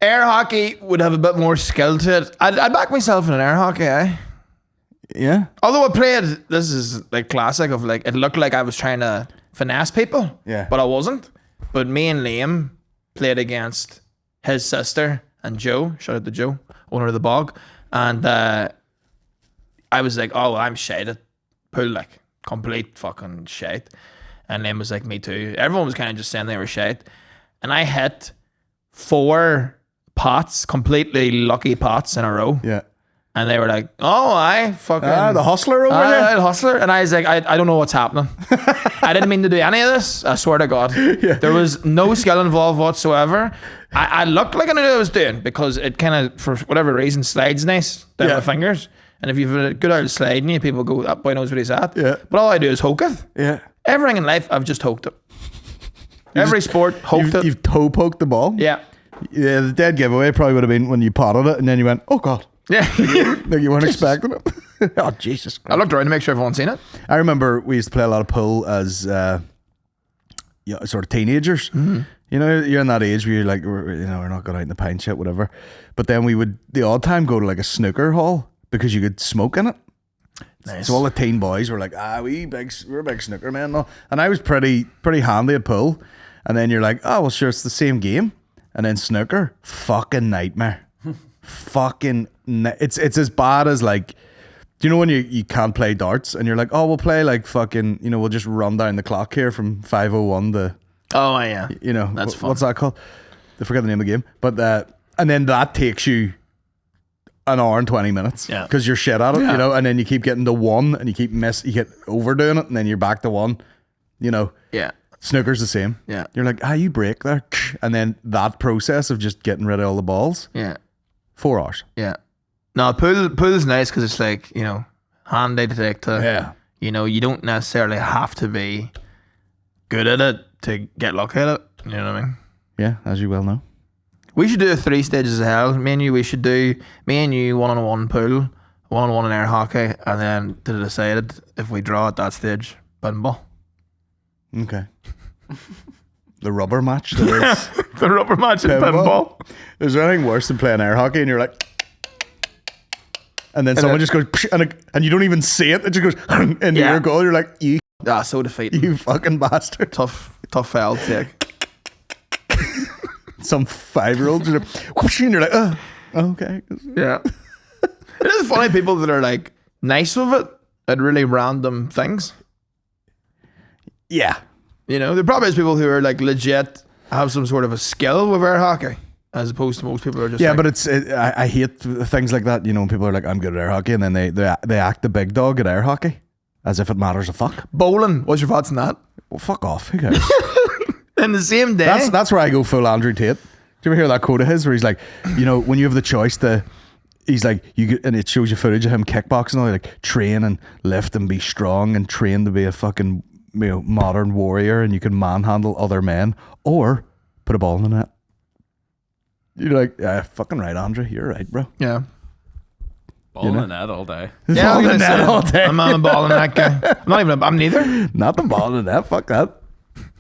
Air hockey would have a bit more skill to it. I'd back myself in an air hockey, eh? Yeah. Although I played, this is like classic of like, it looked like I was trying to finesse people. Yeah. But I wasn't. But me and Liam played against his sister and Joe. Shout out to Joe, owner of the bog. And I was like, oh, well, I'm shite at pool, like complete fucking shite. And Liam was like, me too. Everyone was kind of just saying they were shite. And I hit 4 pots, completely lucky pots in a row. Yeah. And they were like, oh, I fucking... the hustler over there? The hustler. And I was like, I don't know what's happening. I didn't mean to do any of this. I swear to God. Yeah. There was no skill involved whatsoever. I looked like I knew what I was doing because it kind of, for whatever reason, slides nice down my fingers. And if you've a good old slide, and people go, that boy knows what he's at. Yeah. But all I do is Hookah. Yeah. Everything in life, I've just hoked it. Every sport, hoked it. You've toe poked the ball? Yeah. Yeah, the dead giveaway probably would have been when you potted it and then you went, oh God. Yeah. Like you weren't expecting it. Oh, Jesus Christ. I looked around to make sure everyone's seen it. I remember we used to play a lot of pool as sort of teenagers. Mm-hmm. You know, you're in that age where you're like, we're not going out in the pine shit, whatever. But then we would, the odd time, go to like a snooker hall because you could smoke in it. Nice. So all the teen boys were like, we're big snooker men. And I was pretty handy at pool. And then you're like, oh, well, sure, it's the same game. And then snooker, fucking nightmare. It's as bad as like, do you know when you can't play darts and you're like, oh, we'll play like fucking, we'll just run down the clock here from 5:01 to, oh yeah, that's fun. What's that called? I forget the name of the game. But and then that takes you an hour and 20 minutes because you're shit at it, and then you keep getting to 1 and you get overdoing it and then you're back to 1, Yeah. Snooker's the same. Yeah. You're like, you break there. And then that process of just getting rid of all the balls. Yeah. 4 hours. Yeah. No, pool is nice because it's like, handy to take to. Yeah. You don't necessarily have to be good at it to get lucky at it. You know what I mean? Yeah, as you well know. We should do a 3 stages of hell. Me and you 1-on-1 pool, 1-on-1 in air hockey, and then to decide if we draw at that stage, pinball. Okay. The rubber match. That is the rubber match in pinball. Is there anything worse than playing air hockey and you're like, and then someone just goes, and you don't even see it. It just goes into your goal. You're like, so defeating. You fucking bastard. Tough foul take. Some 5-year-old just, and you're like, Okay. Yeah. It is funny people that are like nice with it at really random things. Yeah. You know, there probably is people who are like legit have some sort of a skill with air hockey, as opposed to most people who are just Yeah, like, but I hate things like that. You know, people are like, I'm good at air hockey, and then they act the big dog at air hockey as if it matters a fuck. bowling. What's your thoughts on that? Well, fuck off. Who cares? In the same day. That's where I go full Andrew Tate. Do you ever hear that quote of his where he's like, you know, when you have the choice to, he's like, and it shows you footage of him kickboxing, and like train and lift and be strong and train to be a fucking, you know, modern warrior, and you can manhandle other men, or put a ball in the net. You're like, yeah, fucking right, Andrew. You're right, bro. Yeah. Ball in the net all day. Yeah, Ball in the net all day. I'm a ball in that guy. I'm neither. Not the ball in the net. Fuck that.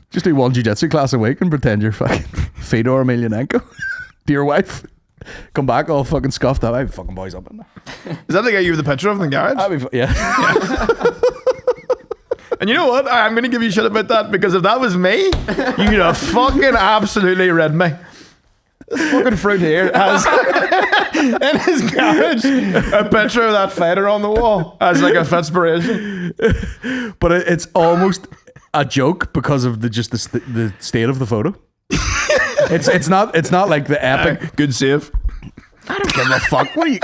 Just do one jiu-jitsu class a week and pretend you're fucking Fedor Emelianenko to your wife. Come back all fucking scuffed up. I fucking boys up in there. Is that the guy you have the picture of in the garage? Yeah. And you know what? I'm going to give you shit about that, because if that was me, you'd have fucking absolutely read me. This fucking fruit here has in his garage a picture of that fighter on the wall as like a fitspiration. But it's almost a joke because of the state of the photo. It's not like the epic. Good save. I don't give a fuck. What are you?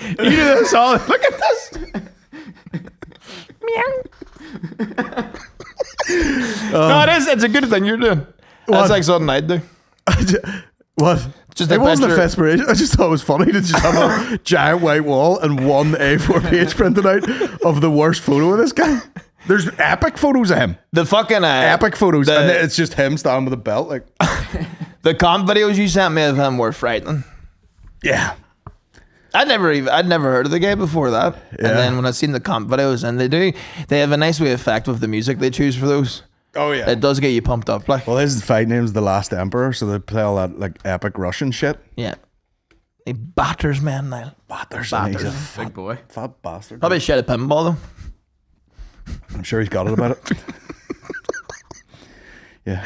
You do this all. Look at this. No, it is. It's a good thing you're doing. What? That's like something I'd do. What? Just it a wasn't a picture. fitspiration. I just thought it was funny to just have a giant white wall and one A4 page printed out of the worst photo of this guy. There's epic photos of him. The fucking Epic photos. And it's just him standing with a belt. Like, the comp videos you sent me of him were frightening. yeah. I'd never heard of the guy before that. Yeah. And then when I seen the comp videos, and they have a nice way of effect with the music they choose for those. Oh, yeah. It does get you pumped up, like. Well, his fight name's The Last Emperor, so they play all that like epic Russian shit. Yeah. He batters, man, Niall. Batters. Batters. He's a Big boy. fat bastard. Probably shit at pinball, though. I'm sure he's got it about it. Yeah.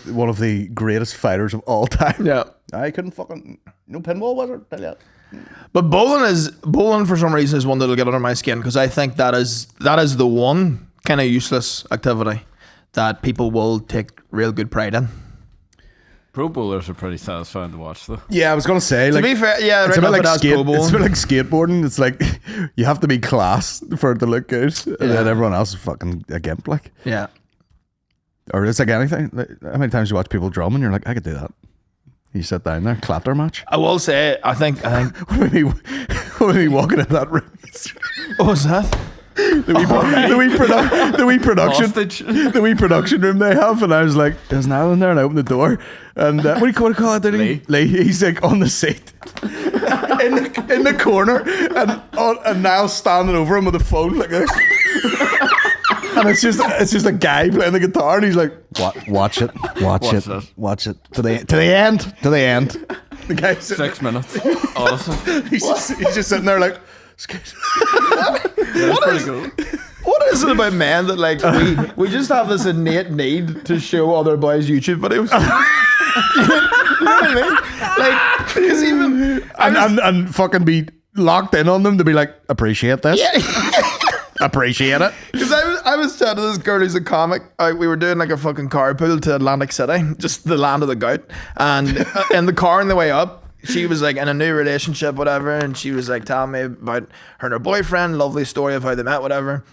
One of the greatest fighters of all time. Yeah. I couldn't fucking... No pinball, was it? Tell ya. But bowling for some reason is one that'll get under my skin, because I think that is the one kind of useless activity that people will take real good pride in. Pro bowlers are pretty satisfying to watch, though. Yeah, I was going to say... To like, be fair, yeah, it's right a bit enough like it has pro bowling. it's a bit like skateboarding. It's like you have to be class for it to look good, and then everyone else is fucking a gimp, like. Yeah. Or it's like anything. Like, how many times you watch people drum and you're like, I could do that. You sit down there, clap match. I will say, I think What are we walking in that room? what was that? The wee production room they have, and I was like, there's Niall in there, and I opened the door, and what do you call it? Lee. He's like on the seat in the corner, and Niall's standing over him with a phone like this. And it's just a guy playing the guitar, and he's like, watch it to the end. The guy's 6 minutes. Awesome. he's just sitting there like, What is it about men that like we just have this innate need to show other boys YouTube videos? You know what I mean? Like, because even and fucking be locked in on them to be like, appreciate this. Appreciate it. Because I was chatting to this girl who's a comic. We were doing like a fucking carpool to Atlantic City, just the land of the gout. And in the car on the way up, she was like in a new relationship, whatever. And she was like telling me about her and her boyfriend, lovely story of how they met, whatever.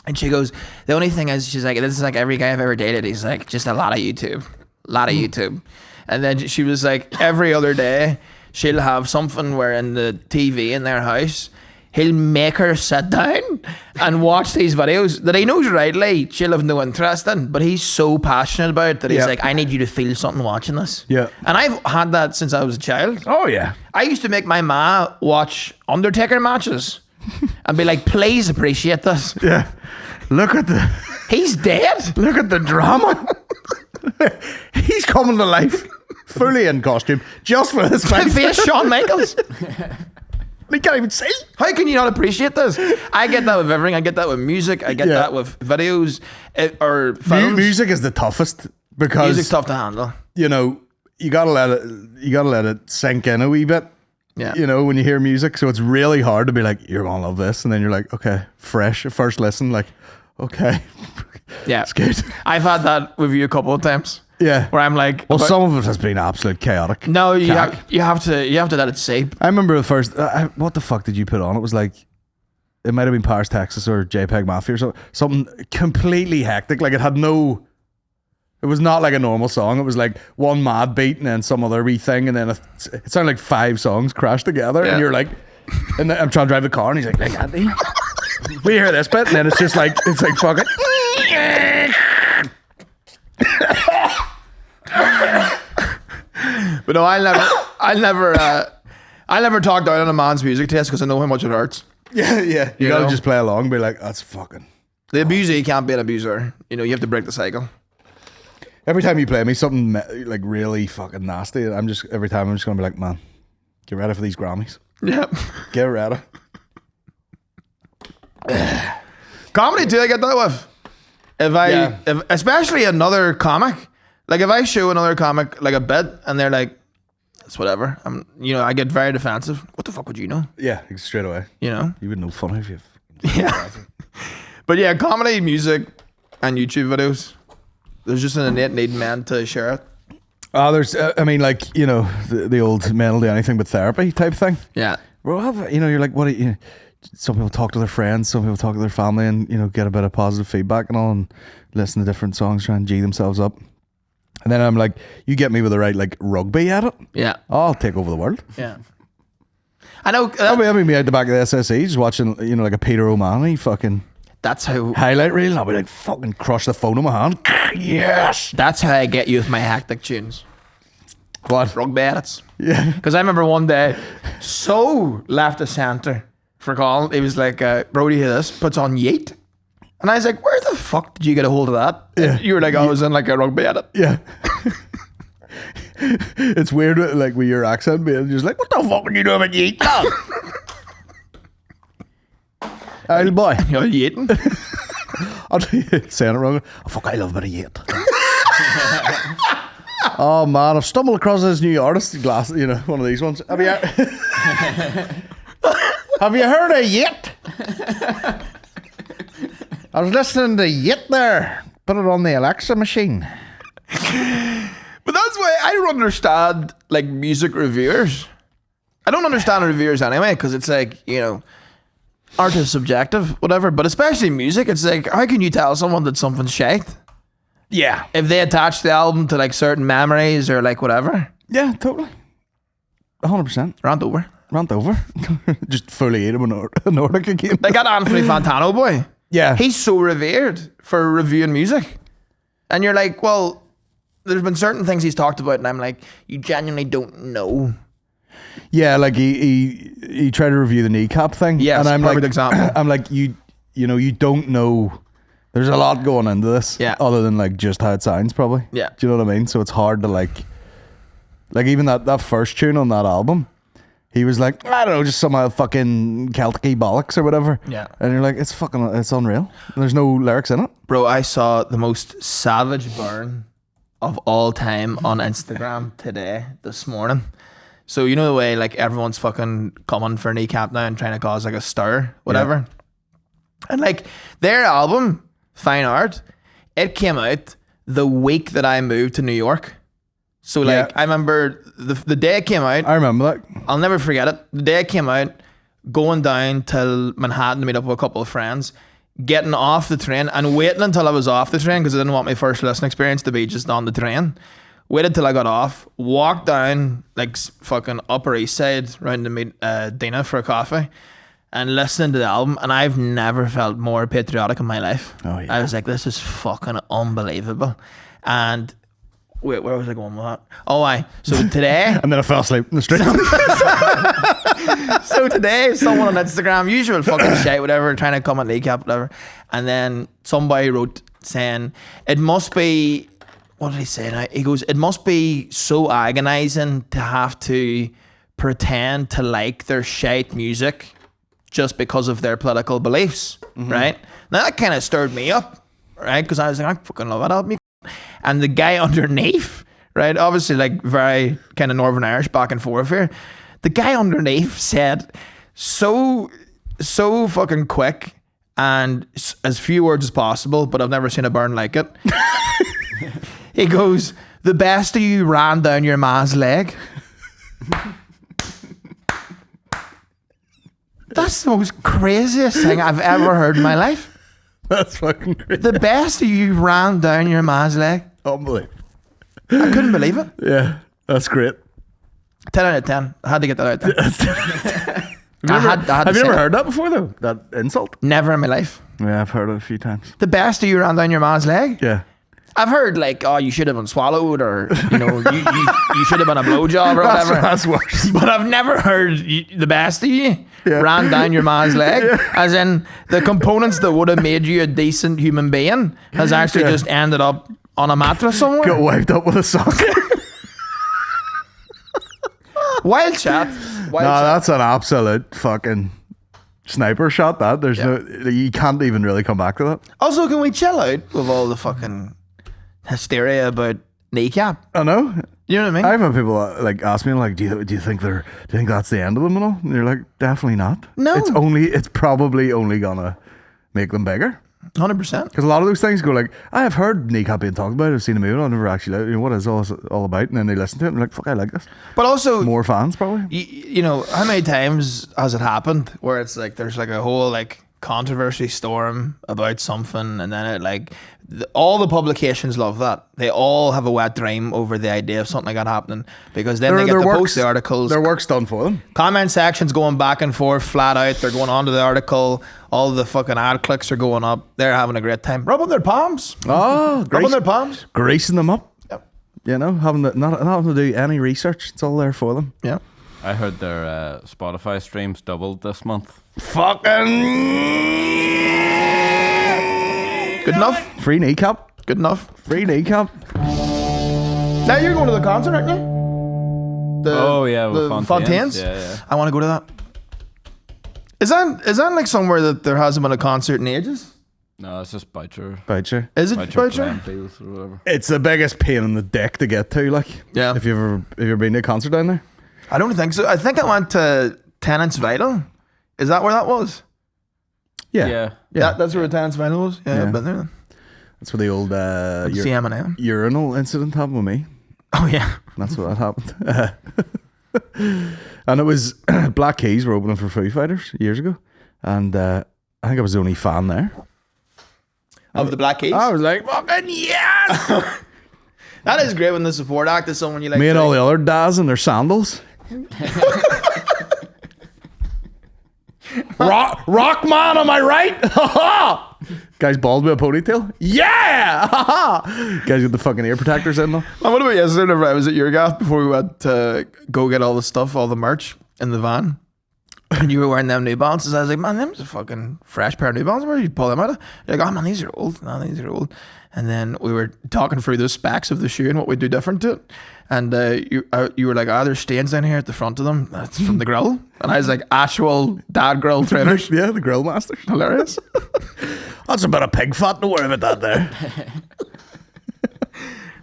And she goes, the only thing is, she's like, this is like every guy I've ever dated. He's like, just a lot of YouTube. And then she was like, every other day, she'll have something where in the TV in their house, he'll make her sit down and watch these videos that he knows rightly she'll have no interest in, but he's so passionate about it that he's like, I need you to feel something watching this. Yeah. And I've had that since I was a child. Oh yeah. I used to make my ma watch Undertaker matches and be like, please appreciate this. Yeah. Look at He's dead. Look at the drama. He's coming to life, fully in costume, just for this fight. Face Shawn Michaels. He can't even see. How can you not appreciate this? I get that with everything. I get that with music. I get that with videos or films. Music is the toughest because Music's tough to handle. you know, you gotta let it sink in a wee bit. Yeah. You know, when you hear music, so it's really hard to be like, you're gonna love this, and then you're like, okay, fresh first listen, like, okay, Yeah. it's good. I've had that with you a couple of times. Yeah. Where I'm like, Well, some of it has been absolute chaotic. no, you Cack. have to let it seep. I remember the first. What the fuck did you put on? It was like, it might have been Paris, Texas, or JPEG Mafia, or something completely hectic. Like it had no. It was not like a normal song. It was like one mad beat and then some other wee thing, and then it sounded like 5 songs crashed together, Yeah. and you're like, and then I'm trying to drive the car, and he's like Andy, we hear this bit, and then it's just like fuck it. But no, I'll never talk down on a man's music taste because I know how much it hurts. Yeah. You You gotta know? just play along, and be like, that's fucking. The abuser, you can't be an abuser. You know, you have to break the cycle. Every time you play me something like really fucking nasty, every time I'm just gonna be like, man, get ready for these Grammys. Yeah. Get ready. Comedy too, I get that with. If especially another comic, like if I show another comic like a bit and they're like, it's whatever. I get very defensive. What the fuck would you know? Yeah, straight away. You know? You wouldn't know funny if you. Yeah. But yeah, comedy, music, and YouTube videos. There's just an innate need, man, to share it. There's, I mean, like, you know, the old men will do anything but therapy type thing. Yeah. Well, you're like, what do you? Some people talk to their friends, some people talk to their family, and get a bit of positive feedback and all, and listen to different songs, try and G themselves up. And then I'm like, you get me with the right like rugby at it. Yeah. I'll take over the world. Yeah. I know. I'll be me out the back of the SSE just watching, like a Peter O'Mahony fucking That's how. highlight reel, and I'll be like, fucking crush the phone in my hand. Yes. That's how I get you with my hectic tunes. What? Rugby edits. Yeah. Because I remember one day, so left of centre for Colin. He was like, bro, do you hear this? Puts on Yeet. And I was like, where the fuck did you get a hold of that? Yeah. You were like, I was in like a rugby edit. Yeah. It's weird, like with your accent being just like, what the fuck are you doing with Yeet? Old boy. You're yeeting. I'll tell you, saying it wrong. Oh, fuck, I love a bit of Yeet. Oh man, I've stumbled across this new artist glass, one of these ones. Have you heard of Yeet? I was listening to Yeet there. Put it on the Alexa machine. But that's why I don't understand like music reviewers. I don't understand reviewers anyway, because it's like, art is subjective, whatever. But especially music, it's like, how can you tell someone that something's shite? Yeah. If they attach the album to like certain memories or like whatever. Yeah, totally. 100%. Rant over. Rant over. Just fully ate him in Nordic again. Like that Anthony Fantano boy. Yeah. He's so revered for reviewing music. And you're like, well, there's been certain things he's talked about, and I'm like, you genuinely don't know. Yeah, like he tried to review the kneecap thing. Yes, and I'm perfect like, example. I'm like, you don't know. There's a lot going into this. Yeah. Other than like just how it sounds, probably. Yeah. Do you know what I mean? So it's hard to like even that first tune on that album. He was like, I don't know, just some fucking Celtic bollocks or whatever. Yeah. And you're like, it's unreal. There's no lyrics in it. Bro, I saw the most savage burn of all time on Instagram this morning. So you know the way like everyone's fucking coming for kneecap now and trying to cause like a stir, whatever. Yeah. And like their album, Fine Art, it came out the week that I moved to New York. So like I remember the day it came out. I remember that. I'll never forget it. The day it came out, going down till Manhattan to meet up with a couple of friends, getting off the train and waiting until I was off the train because I didn't want my first listening experience to be just on the train. Waited till I got off, walked down like fucking Upper East Side round to meet Dina for a coffee and listening to the album, and I've never felt more patriotic in my life. Oh, yeah. I was like, this is fucking unbelievable. And wait, where was I going with that? Oh, so today... And then I fell asleep in the street. So today, someone on Instagram, usual fucking shit, whatever, trying to comment kneecap, whatever, and then somebody wrote saying, it must be... What did he say now? He goes, it must be so agonizing to have to pretend to like their shite music just because of their political beliefs, right? Now that kind of stirred me up, right? Because I was like, I fucking love that album. And the guy underneath right? Obviously, like very kind of Northern Irish back and forth here. The guy underneath said so fucking quick and as few words as possible, but I've never seen a burn like it. He goes, "The best of you ran down your ma's leg." That's the most craziest thing I've ever heard in my life. That's fucking great. The best of you ran down your ma's leg. Unbelievable. I couldn't believe it. Yeah, that's great. 10 out of 10. I had to get that out there. Have you ever heard that before, though? That insult? Never in my life. Yeah, I've heard it a few times. The best of you ran down your ma's leg? Yeah. I've heard like, oh, you should have been swallowed, or you know, you should have been a blowjob or whatever. That's worse. But I've never heard the best of you ran down your man's leg, as in the components that would have made you a decent human being has actually just ended up on a mattress somewhere. Got wiped up with a sock. Wild chat. Wild chat. That's an absolute fucking sniper shot. That there's no, you can't even really come back to that. Also, can we chill out with all the fucking hysteria about kneecap? I know. You know what I mean? I've had people like ask me like, do you think that's the end of them and all? And you're like, definitely not. No. It's probably only gonna make them bigger. 100%. Because a lot of those things go like, I have heard kneecap being talked about. I've seen a movie. I've never actually, what is all about? And then they listen to it and they're like, fuck, I like this. But also, more fans probably. You know, how many times has it happened where it's like there's like a whole like controversy storm about something, and then it like all the publications love that. They all have a wet dream over the idea of something like that happening, because then they get to post the articles. Their work's done for them. Comment sections going back and forth flat out. They're going on to the article. All the fucking ad clicks are going up. They're having a great time. Rubbing their palms. Oh, rubbing their palms. Greasing them up. Yep. You know, not having to do any research. It's all there for them. Yeah. I heard their Spotify streams doubled this month. Fucking good enough. Free kneecap. Good enough. Free kneecap. Now you're going to the concert, aren't you? The Fontaines. Yeah. I want to go to that. Is that like somewhere that there hasn't been a concert in ages? No, it's just Boucher. Boucher. Is it Boucher? Glenfields or whatever. It's the biggest pain in the dick to get to. Like, yeah. If you've ever been to a concert down there? I don't think so. I think I went to Tenants Vital. Is that where that was? Yeah. That's where Tenants Vital was. Yeah, I've been there. That's where the old CM&M urinal incident happened with me. Oh yeah, that's what happened. And it was Black Keys were opening for Foo Fighters years ago, and I think I was the only fan there of the Black Keys. I was like, fucking yes! That is great when the support act is someone you like. Me and all the other dads in their sandals. rock man, am I right? Guy's bald with a ponytail. Yeah! Guys with the fucking ear protectors in though. Man, what about yesterday whenever I was at your gaff before we went to go get all the stuff, all the merch in the van, and you were wearing them New Balances? I was like, man, them's a fucking fresh pair of New Balances. Where did you pull them out of? You're like, oh man, these are old. No, these are old. And then we were talking through the specs of the shoe and what we do different to it. And you were like, there's stains down here at the front of them. That's from the grill. And I was like, actual dad grill trainers. Yeah, the grill masters. Hilarious. That's a bit of pig fat. Don't worry about that there.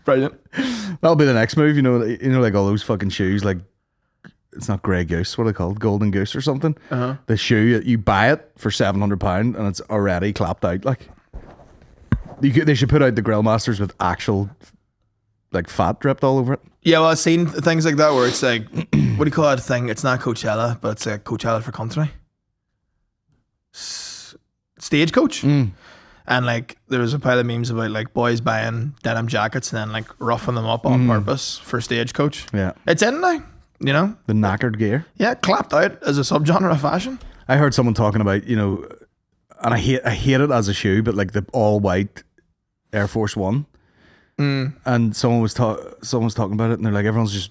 Brilliant. That'll be the next move. You know, like all those fucking shoes, like, it's not Grey Goose, what are they called? Golden Goose or something. Uh-huh. The shoe, you buy it for £700 and it's already clapped out. Like, they should put out the grill masters with actual like fat dripped all over it. Yeah, well, I've seen things like that where it's like, what do you call that thing? It's not Coachella, but it's like Coachella for country. Stagecoach. And like there was a pile of memes about like boys buying denim jackets and then like roughing them up on purpose for Stagecoach. Yeah, it's in now. You know, the knackered gear. Yeah, clapped out as a subgenre of fashion. I heard someone talking about, you know, and I hate it as a shoe, but like the all white Air Force One. And someone was talking about it, and they're like, everyone's just,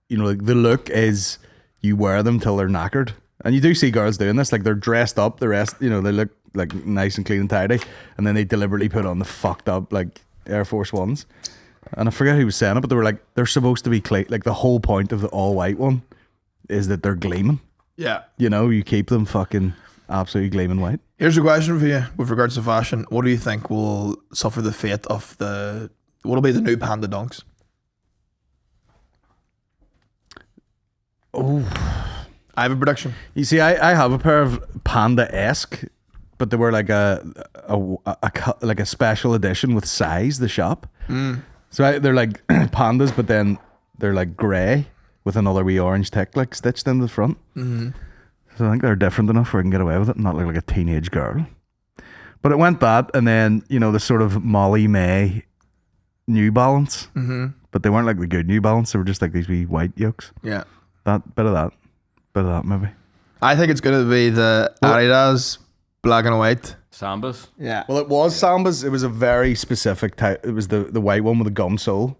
you know, like the look is you wear them till they're knackered, and you do see girls doing this, like they're dressed up, the rest, you know, they look like nice and clean and tidy, and then they deliberately put on the fucked up like Air Force Ones, and I forget who was saying it, but they were like, they're supposed to be like the whole point of the all white one is that they're gleaming. Yeah, you know, you keep them fucking absolutely gleaming white. Here's a question for you with regards to fashion. What do you think will suffer the fate of what'll be the new Panda Dons? I have a prediction. You see, I have a pair of Panda-esque, but they were like a special edition with size, the shop. So they're like pandas, but then they're like grey with another wee orange tick like stitched into the front. So I think they're different enough where I can get away with it and not look like a teenage girl. But it went that, and then, you know, the sort of Molly May New Balance. But they weren't like the good New Balance. They were just like these wee white yolks. Yeah. Bit of that maybe. I think it's going to be the Adidas black and white. Sambas. Yeah. Well, it was Sambas. It was a very specific type. It was the white one with the gum sole,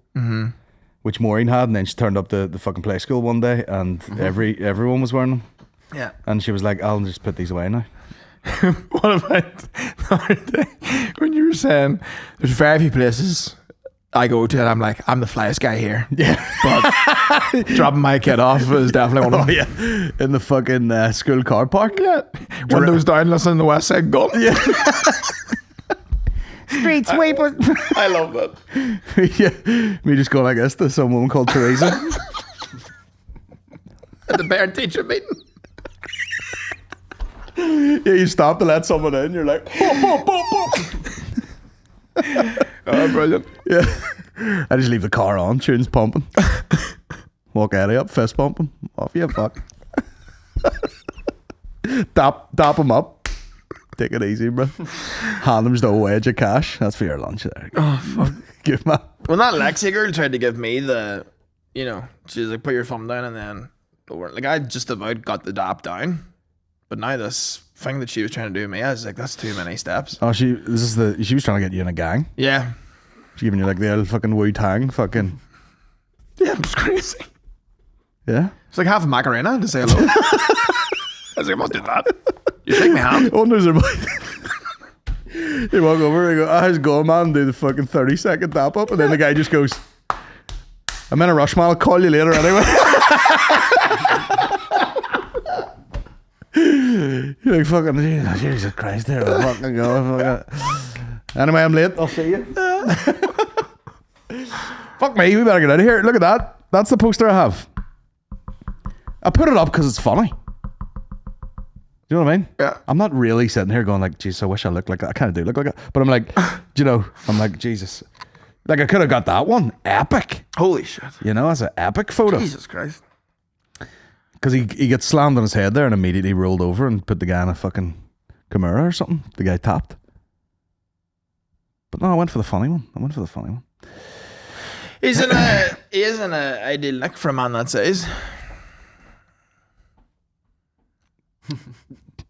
which Maureen had, and then she turned up the fucking play school one day, and everyone was wearing them. Yeah. And she was like, "I'll just put these away now." What about the other day when you were saying there's very few places I go to and I'm like, I'm the flyest guy here. Yeah. But dropping my kid off is definitely one of them. Yeah. In the fucking school car park. Yeah. Windows down, listening to the West Side Gun. Yeah. Street sweeper. I love that. Yeah. Me just going like this to some woman called Teresa. At the parent teacher meeting. Yeah, you stop to let someone in, you're like, pop, pop, pop, pop. Oh, brilliant. Yeah. I just leave the car on, tunes pumping. Walk Eddie up, fist pumping. Off you fuck. Dap him up. Take it easy, bro. Hand him just a wedge of cash. That's for your lunch there. Oh, fuck. Give him that. Well, that Lexi girl tried to give me the, you know, she's like, put your thumb down and then over. Like, I just about got the dap down. But now this thing that she was trying to do to me, I was like, that's too many steps. Oh, she was trying to get you in a gang. Yeah. She giving you like the old fucking Wu-Tang fucking. Yeah, it was crazy. Yeah. It's like half a Macarena to say hello. I was like, I'm not doing that. You shake my hand. Wonders about. You walk over and go, how's it going, man? And do the fucking 30-second dap up. And then the guy just goes, I'm in a rush, man. I'll call you later anyway. You're like, fucking, Jesus Christ, there I fucking go. Anyway, I'm late. I'll see you. Fuck me, we better get out of here. Look at that. That's the poster I have. I put it up because it's funny. Do you know what I mean? Yeah. I'm not really sitting here going like, Jesus, I wish I looked like that. I kind of do look like that. But I'm like, do you know, I'm like, Jesus. Like, I could have got that one. Epic. Holy shit. You know, that's an epic photo. Jesus Christ. Because he gets slammed on his head there and immediately rolled over and put the guy in a fucking Kimura or something. The guy tapped. But no, I went for the funny one. He is an ideal look for a man that size.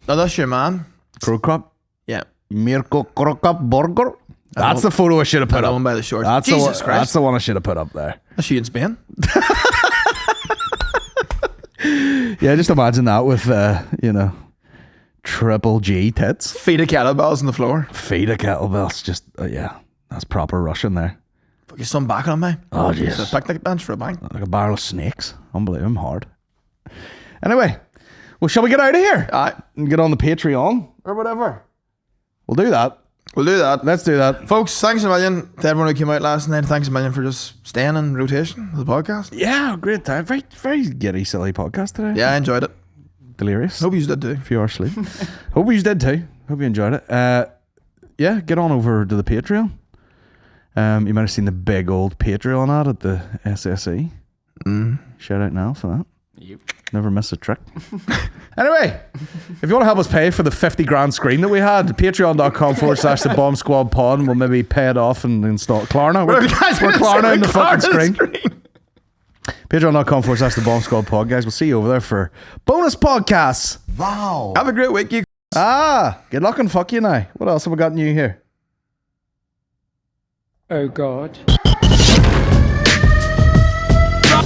No, that's your man. Krokop. Yeah. Mirko Krokop Burger. That's the photo I should have put The up. one by the shorts. That's Jesus Christ. Christ. That's the one I should have put up there. That's you in Spain. Yeah, just imagine that with, you know, triple G tits. Feet of kettlebells on the floor. Feet of kettlebells. Just, yeah, that's proper Russian there. Fuck, your son back on me. Oh, It's Jesus. a picnic bench for a bank. Like a barrel of snakes. Unbelievable. I'm hard. Anyway, well, shall we get out of here? Aye. And get on the Patreon or whatever? We'll do that. We'll do that. Let's do that. Folks, thanks a million to everyone who came out last night. Thanks a million for just staying in rotation of the podcast. Yeah, great time. Very, very giddy, silly podcast today. Yeah, I enjoyed it. Delirious. Hope you did too. A few hours sleep. Hope you did too. Hope you enjoyed it. Yeah, get on over to the Patreon. You might have seen the big old Patreon ad at the SSE. Shout out now for that. Yep. Never miss a trick. Anyway, if you want to help us pay for the 50 grand screen that we had, patreon.com/the Bomb Squad pod, and we'll maybe pay it off and install Klarna. We're Klarna in the fucking screen. Patreon.com/the Bomb Squad pod, guys. We'll see you over there for bonus podcasts. Wow. Have a great week, you. Good luck and fuck you now. What else have we got new here? Oh God. Drop